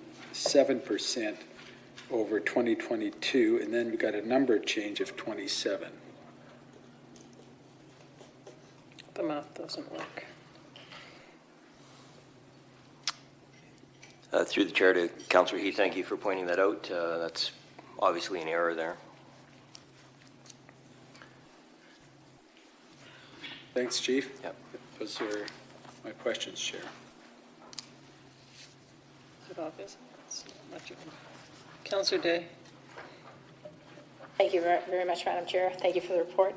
over 2022, and then we've got a number change of 27. The math doesn't work. Through the chair to Councillor Heath, thank you for pointing that out. That's obviously an error there. Thanks, Chief. Yep. Those are my questions, Chair. Is it obvious? It's not much you can- Councillor Day. Thank you very much, Madam Chair. Thank you for the report.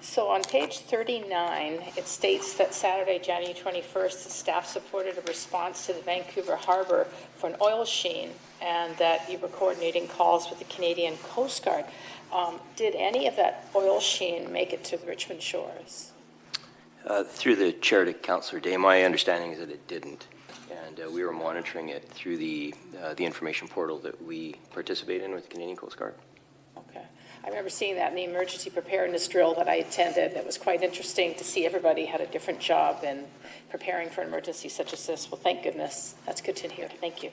So on page 39, it states that Saturday, January 21st, the staff supported a response to the Vancouver Harbour for an oil sheen, and that you were coordinating calls with the Canadian Coast Guard. Did any of that oil sheen make it to the Richmond shores? Through the chair to Councillor Day, my understanding is that it didn't. And we were monitoring it through the information portal that we participate in with the Canadian Coast Guard. Okay. I remember seeing that in the emergency preparedness drill that I attended. It was quite interesting to see everybody had a different job in preparing for an emergency such as this. Well, thank goodness. That's good to hear. Thank you.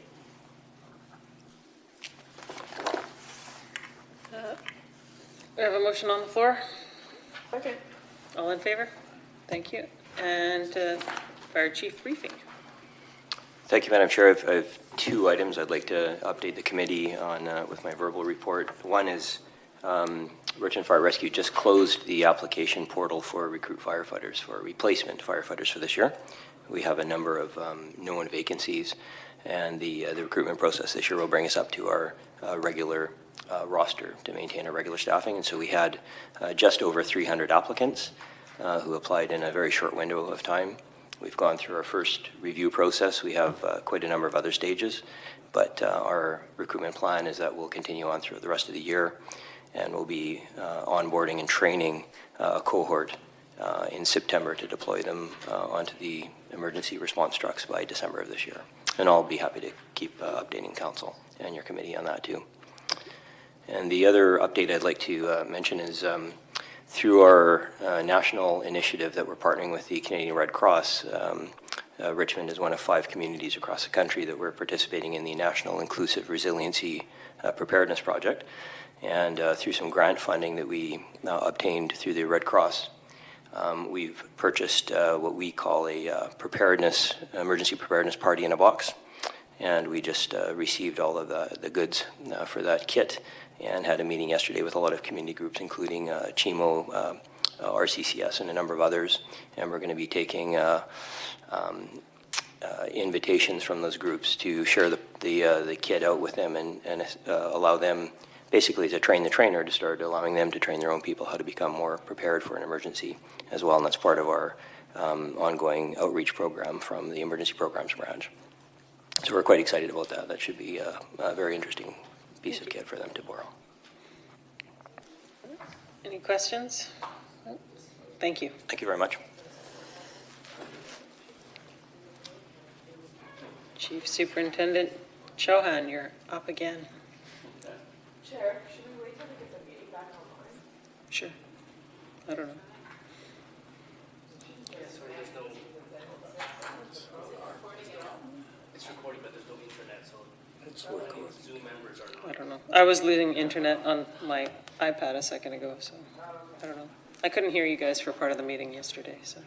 We have a motion on the floor. Okay. All in favor? Thank you. And Fire Chief briefing. Thank you, Madam Chair. I have two items I'd like to update the committee on with my verbal report. One is Richmond Fire Rescue just closed the application portal for recruit firefighters, for replacement firefighters for this year. We have a number of known vacancies, and the recruitment process this year will bring us up to our regular roster to maintain our regular staffing. And so we had just over 300 applicants who applied in a very short window of time. We've gone through our first review process. We have quite a number of other stages, but our recruitment plan is that we'll continue on through the rest of the year, and we'll be onboarding and training a cohort in September to deploy them onto the emergency response trucks by December of this year. And I'll be happy to keep updating council and your committee on that too. And the other update I'd like to mention is through our national initiative that we're partnering with the Canadian Red Cross, Richmond is one of 5 communities across the country that we're participating in the National Inclusive Resiliency Preparedness Project. And through some grant funding that we obtained through the Red Cross, we've purchased what we call a emergency preparedness party in a box. And we just received all of the goods for that kit, and had a meeting yesterday with a lot of community groups, including CHIMO, RCCS, and a number of others. And we're going to be taking invitations from those groups to share the kit out with them and allow them basically to train the trainer, to start allowing them to train their own people how to become more prepared for an emergency as well. And that's part of our ongoing outreach program from the Emergency Programs Branch. So we're quite excited about that. That should be a very interesting piece of kit for them to borrow. Any questions? Thank you. Thank you very much. Chief Superintendent Chauhan, you're up again. Chair, should we wait till we get the meeting back online? Sure. I don't know. It's recording, but there's no internet, so Zoom members are not. I don't know. I was losing internet on my iPad a second ago, so I don't know. I couldn't hear you guys for part of the meeting yesterday, so.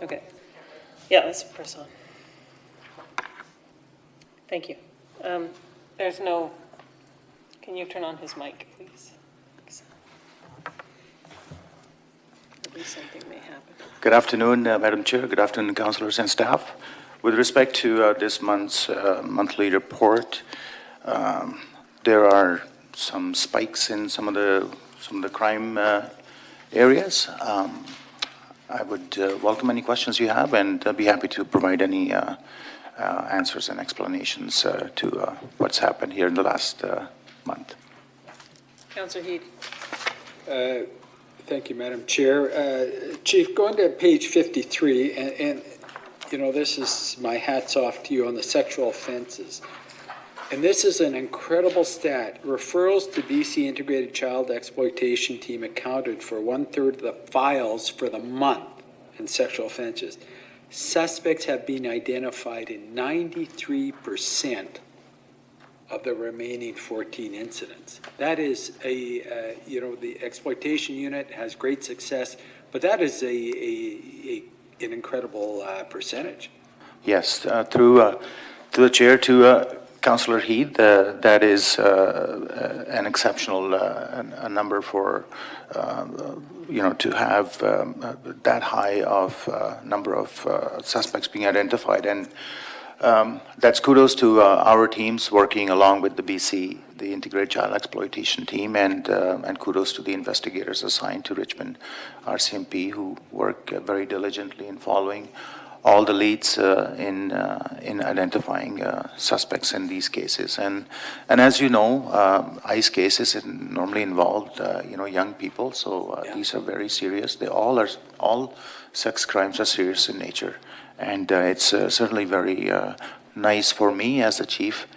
Okay. Yeah, let's press on. Thank you. There's no, can you turn on his mic, please? at least something may happen. Good afternoon, Madam Chair. Good afternoon, councillors and staff. With respect to this month's monthly report, there are some spikes in some of the crime areas. I would welcome any questions you have, and be happy to provide any answers and explanations to what's happened here in the last month. Councillor Heed. Thank you, Madam Chair. Chief, going to page 53, and you know, this is my hat's off to you on the sexual offenses. And this is an incredible stat. Referrals to BC Integrated Child Exploitation Team accounted for 1/3 of the files for the month in sexual offenses. Suspects have been identified in 93% of the remaining 14 incidents. That is you know, the exploitation unit has great success, but that is an incredible percentage. Yes, through the chair to Councillor Heath, that is an exceptional number for, you know, to have that high of number of suspects being identified. And that's kudos to our teams working along with the BC, the Integrated Child Exploitation Team, and kudos to the investigators assigned to Richmond RCMP who work very diligently in following all the leads in identifying suspects in these cases. And as you know, ICE cases normally involve you know, young people, so these are very serious. All sex crimes are serious in nature. And it's certainly very nice for me as the chief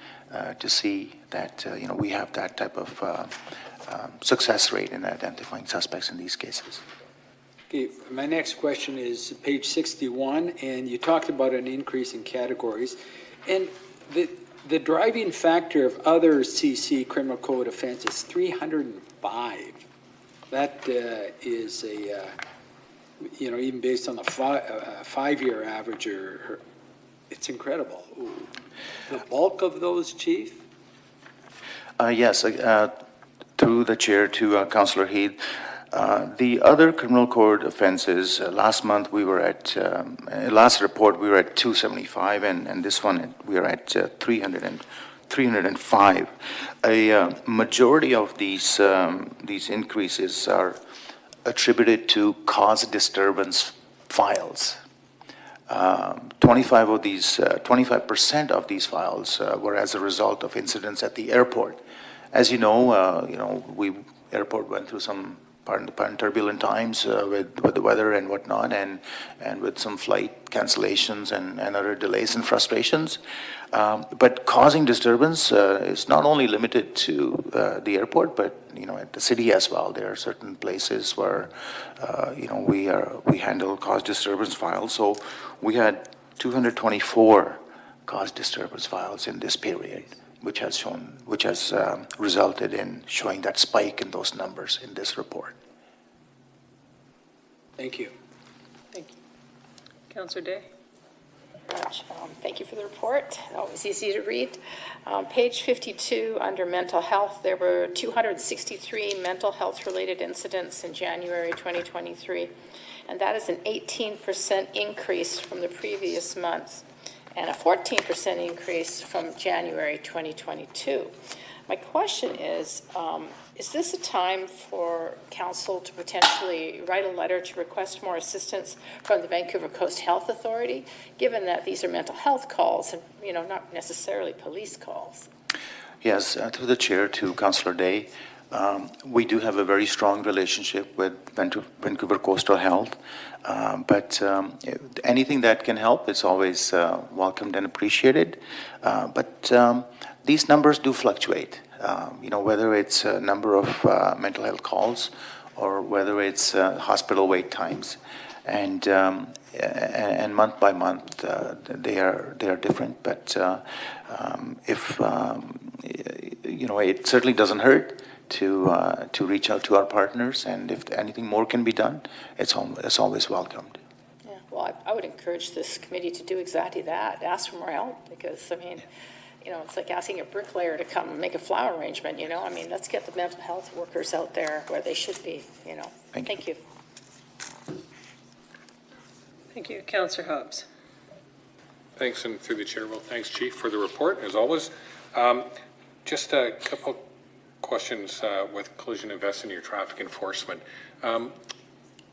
to see that you know, we have that type of success rate in identifying suspects in these cases. Okay, my next question is page 61, and you talked about an increase in categories. And the driving factor of other CC criminal code offenses, 305. That is a you know, even based on the five-year average, it's incredible. The bulk of those, Chief? Yes, through the chair to Councillor Heath. The other criminal code offenses, last month we were at, last report we were at 275, and this one we are at 305. A majority of these increases are attributed to cause disturbance files. 25% of these files were as a result of incidents at the airport. As you know, airport went through some turbulent times with the weather and whatnot, and with some flight cancellations and other delays and frustrations. But causing disturbance is not only limited to the airport, but you know, at the city as well. There are certain places where you know, we handle cause disturbance files. So we had 224 cause disturbance files in this period, which has resulted in showing that spike in those numbers in this report. Thank you. Thank you. Councillor Day. Thank you for the report. Always easy to read. Page 52, under mental health, there were 263 mental health-related incidents in January 2023, and that is an 18% increase from the previous month, and a 14% increase from January 2022. My question is this a time for council to potentially write a letter to request more assistance from the Vancouver Coast Health Authority, given that these are mental health calls and, you know, not necessarily police calls? Yes, through the chair to Councillor Day, we do have a very strong relationship with Vancouver Coastal Health, but anything that can help is always welcomed and appreciated. But these numbers do fluctuate. You know, whether it's a number of mental health calls or whether it's hospital wait times, and month by month they are different. But if you know, it certainly doesn't hurt to reach out to our partners, and if anything more can be done, it's always welcomed. Yeah, well, I would encourage this committee to do exactly that. Ask for more help, because I mean, you know, it's like asking a bricklayer to come and make a flower arrangement, you know? I mean, let's get the mental health workers out there where they should be, you know? Thank you. Thank you. Councillor Hobbs. Thanks, and through the chair, well, thanks, Chief, for the report, as always. Just a couple questions with collision and vest in your traffic enforcement. And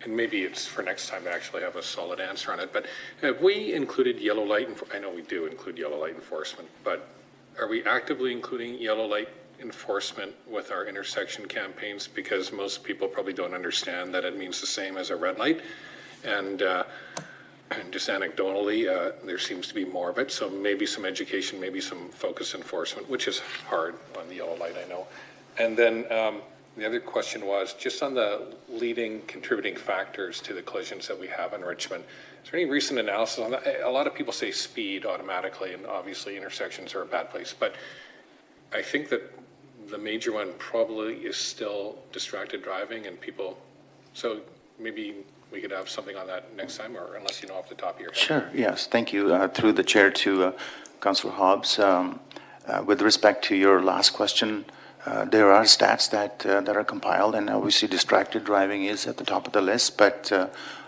maybe it's for next time to actually have a solid answer on it, but have we included yellow light? I know we do include yellow light enforcement, but are we actively including yellow light enforcement with our intersection campaigns? Because most people probably don't understand that it means the same as a red light. And just anecdotally, there seems to be more of it. So maybe some education, maybe some focus enforcement, which is hard on the yellow light, I know. And then the other question was just on the leading contributing factors to the collisions that we have in Richmond. Is there any recent analysis on that? A lot of people say speed automatically, and obviously intersections are a bad place. But I think that the major one probably is still distracted driving and people. So maybe we could have something on that next time, or unless you know off the top of your head. Sure, yes, thank you. Through the chair to Councillor Hobbs. With respect to your last question, there are stats that are compiled, and obviously distracted driving is at the top of the list, but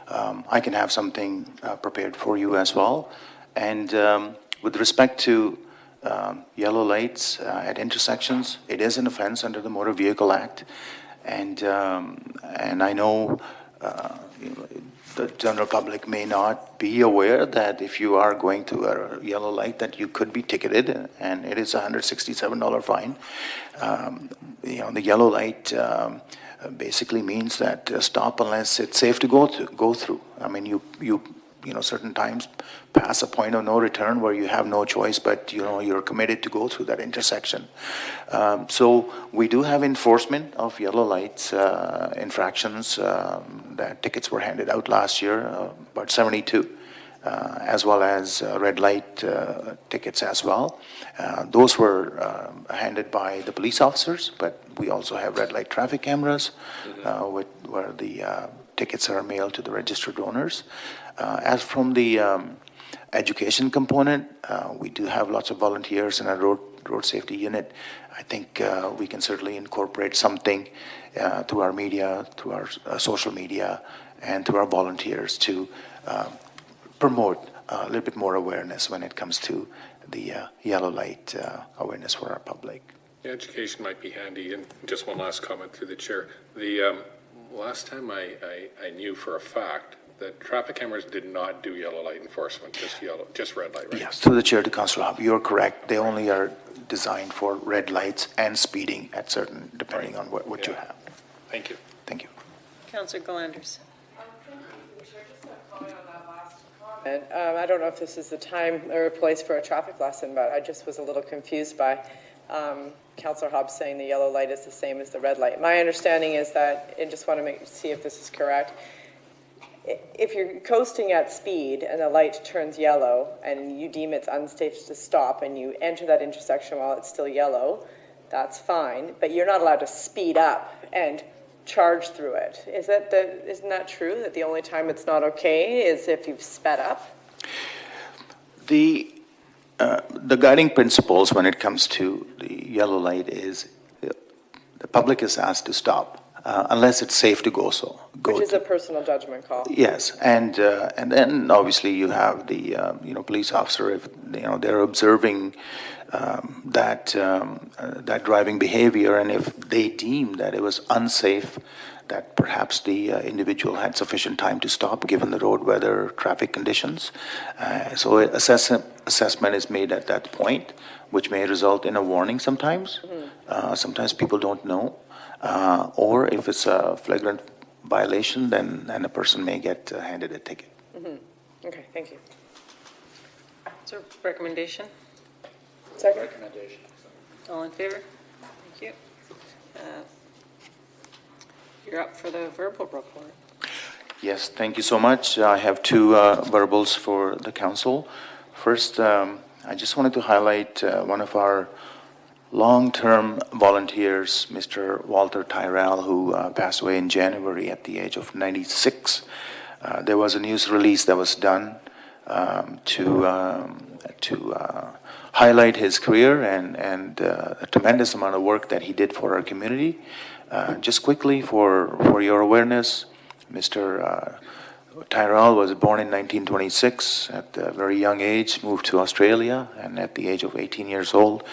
I can have something prepared for you as well. And with respect to yellow lights at intersections, it is an offense under the Motor Vehicle Act, and I know the general public may not be aware that if you are going to a yellow light that you could be ticketed, and it is a $167 fine. The yellow light basically means that stop unless it's safe to go through. I mean, you certain times pass a point of no return where you have no choice, but you're committed to go through that intersection. So we do have enforcement of yellow lights infractions. That tickets were handed out last year, about 72, as well as red light tickets as well. Those were handed by the police officers, but we also have red light traffic cameras where the tickets are mailed to the registered owners. As from the education component, we do have lots of volunteers in our road safety unit. I think we can certainly incorporate something through our media, through our social media, and through our volunteers to promote a little bit more awareness when it comes to the yellow light awareness for our public. Yeah, education might be handy. And just one last comment through the chair. The last time I knew for a fact that traffic cameras did not do yellow light enforcement, just red light, right? Yes, through the chair to Councillor Hobb, you're correct. They only are designed for red lights and speeding at certain, depending on what you have. Thank you. Thank you. Councillor Galanders. And I don't know if this is the time or place for a traffic lesson, but I just was a little confused by Councillor Hobbs saying the yellow light is the same as the red light. My understanding is that, and just want to see if this is correct, if you're coasting at speed and the light turns yellow and you deem it's unsafe to stop and you enter that intersection while it's still yellow, that's fine, but you're not allowed to speed up and charge through it. Isn't that true, that the only time it's not okay is if you've sped up? The guiding principles when it comes to the yellow light is the public is asked to stop unless it's safe to go so. Which is a personal judgment call. Yes, and then obviously you have the police officer, if they're observing that driving behavior, and if they deem that it was unsafe, that perhaps the individual had sufficient time to stop given the road weather, traffic conditions. So assessment is made at that point, which may result in a warning sometimes. Sometimes people don't know. Or if it's a flagrant violation, then a person may get handed a ticket. Okay, thank you. So recommendation? Second. Recommendation. All in favor? Thank you. You're up for the verbal report. Yes, thank you so much. I have two verbals for the council. First, I just wanted to highlight one of our long-term volunteers, Mr. Walter Tyrell, who passed away in January at the age of 96. There was a news release that was done to highlight his career and a tremendous amount of work that he did for our community. Just quickly, for your awareness, Mr. Tyrell was born in 1926 at a very young age, moved to Australia, and at the age of 18 years old,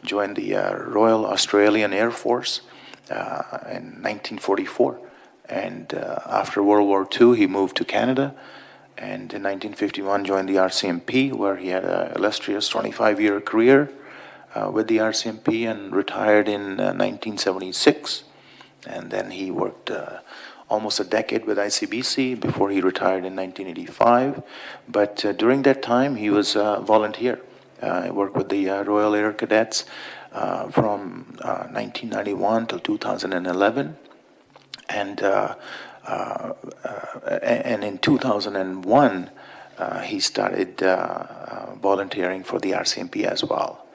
joined the Royal Australian Air Force in 1944. And after World War II, he moved to Canada, and in 1951 joined the RCMP, where he had an illustrious 25-year career with the RCMP and retired in 1976. And then he worked almost a decade with ICBC before he retired in 1985. But during that time, he was a volunteer. He worked with the Royal Air Cadets from 1991 till 2011. And in 2001, he started volunteering for the RCMP as well.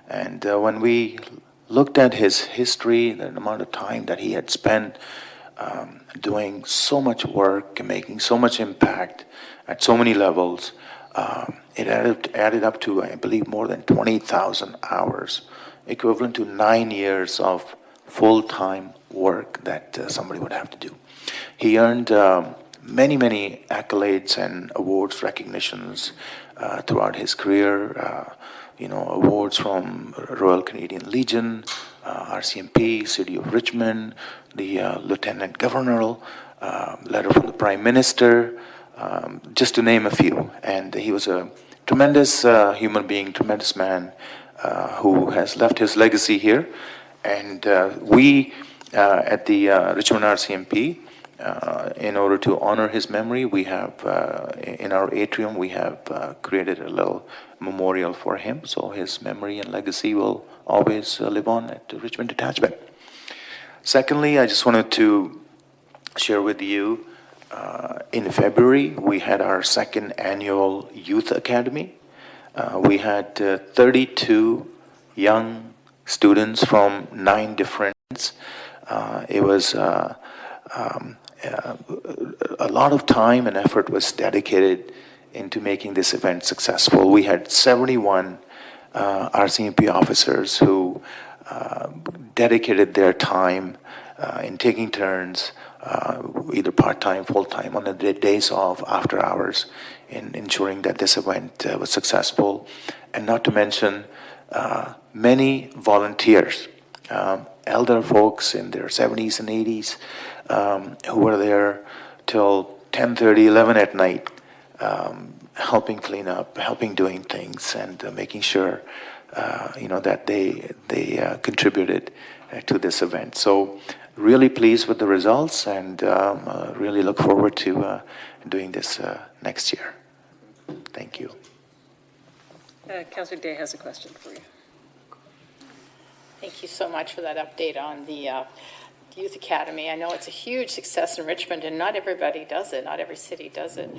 And when we looked at his history, the amount of time that he had spent doing so much work and making so much impact at so many levels, it added up to, I believe, more than 20,000 hours, equivalent to 9 years of full-time work that somebody would have to do. He earned many, many accolades and awards, recognitions throughout his career. Awards from Royal Canadian Legion, RCMP, City of Richmond, the Lieutenant Governor, letter from the Prime Minister, just to name a few. And he was a tremendous human being, tremendous man who has left his legacy here. And we at the Richmond RCMP, in order to honor his memory, we have, in our atrium, we have created a little memorial for him. So his memory and legacy will always live on at the Richmond Detachment. Secondly, I just wanted to share with you, in February, we had our second annual Youth Academy. We had 32 young students from 9 different. It was a lot of time and effort was dedicated into making this event successful. We had 71 RCMP officers who dedicated their time in taking turns, either part-time, full-time, on the days off, after hours, in ensuring that this event was successful. And not to mention many volunteers, elder folks in their 70s and 80s who were there till 10:30, 11 at night, helping clean up, helping doing things, and making sure that they contributed to this event. So really pleased with the results, and really look forward to doing this next year. Thank you. Councillor Day has a question for you. Thank you so much for that update on the Youth Academy. I know it's a huge success in Richmond, and not everybody does it. Not every city does it.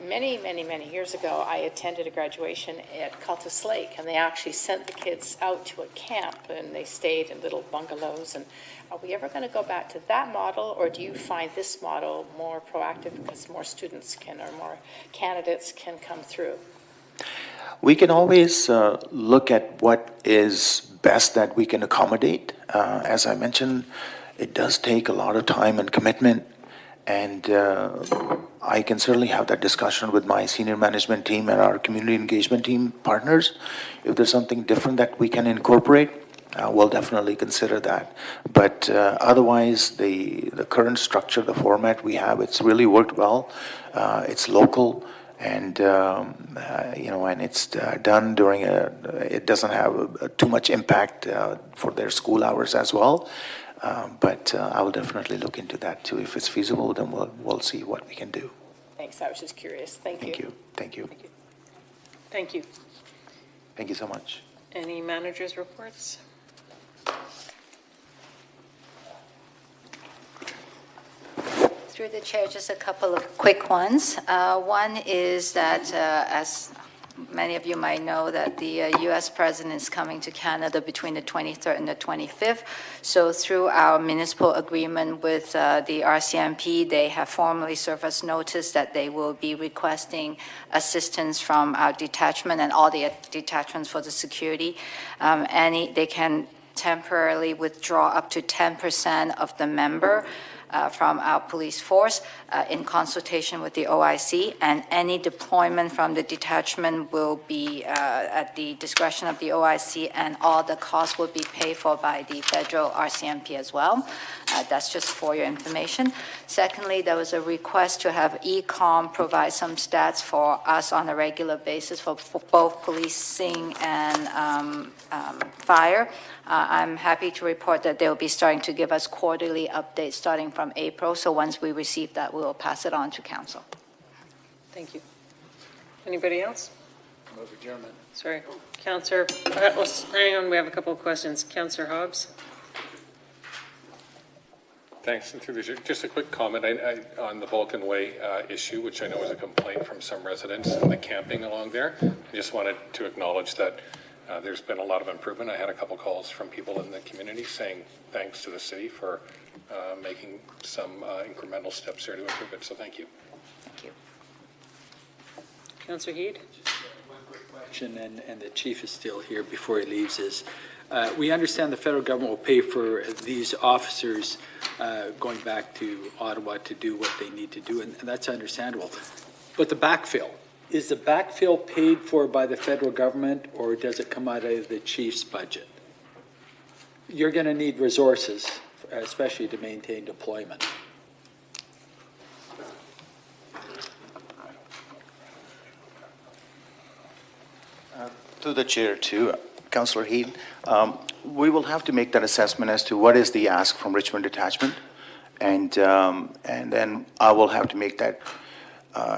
Many, many, many years ago, I attended a graduation at Cultus Lake, and they actually sent the kids out to a camp, and they stayed in little bungalows. And are we ever going to go back to that model, or do you find this model more proactive because more students can, or more candidates can come through? We can always look at what is best that we can accommodate. As I mentioned, it does take a lot of time and commitment, and I can certainly have that discussion with my senior management team and our community engagement team partners. If there's something different that we can incorporate, we'll definitely consider that. But otherwise, the current structure, the format we have, it's really worked well. It's local. And and it's done during it doesn't have too much impact for their school hours as well. But I will definitely look into that too. If it's feasible, then we'll see what we can do. Thanks. I was just curious. Thank you. Thank you. Thank you. Thank you so much. Any managers' reports? Through the chair, just a couple of quick ones. One is that, as many of you might know, that the U.S. president is coming to Canada between the 23rd and the 25th. So through our municipal agreement with the RCMP, they have formally served us notice that they will be requesting assistance from our detachment and all the detachments for the security. They can temporarily withdraw up to 10% of the member from our police force in consultation with the OIC, and any deployment from the detachment will be at the discretion of the OIC, and all the costs will be paid for by the federal RCMP as well. That's just for your information. Secondly, there was a request to have ECOM provide some stats for us on a regular basis for both policing and fire. I'm happy to report that they'll be starting to give us quarterly updates starting from April. So once we receive that, we will pass it on to council. Thank you. Anybody else? Move adjournment. Sorry, Councillor, hang on, we have a couple of questions. Councillor Hobbs? Thanks. And through the chair, just a quick comment on the Vulcan Way issue, which I know is a complaint from some residents and the camping along there. I just wanted to acknowledge that there's been a lot of improvement. I had a couple calls from people in the community saying thanks to the city for making some incremental steps here to improve it. So thank you. Thank you. Councillor Heed? One quick question, and the chief is still here before he leaves, is we understand the federal government will pay for these officers going back to Ottawa to do what they need to do, and that's understandable. But the backfill, is the backfill paid for by the federal government, or does it come out of the chief's budget? You're going to need resources, especially to maintain deployment. To the chair, too, Councillor Heed, we will have to make that assessment as to what is the ask from Richmond Detachment, and then I will have to make that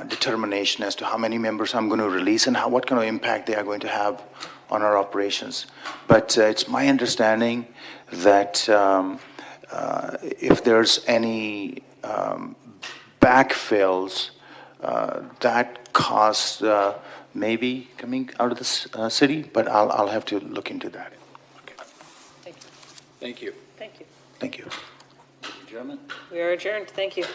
determination as to how many members I'm going to release and what kind of impact they are going to have on our operations. But it's my understanding that if there's any backfills, that cost maybe coming out of the city, but I'll have to look into that. Okay. Thank you. Thank you. Thank you. Thank you. Adjournment. We are adjourned. Thank you.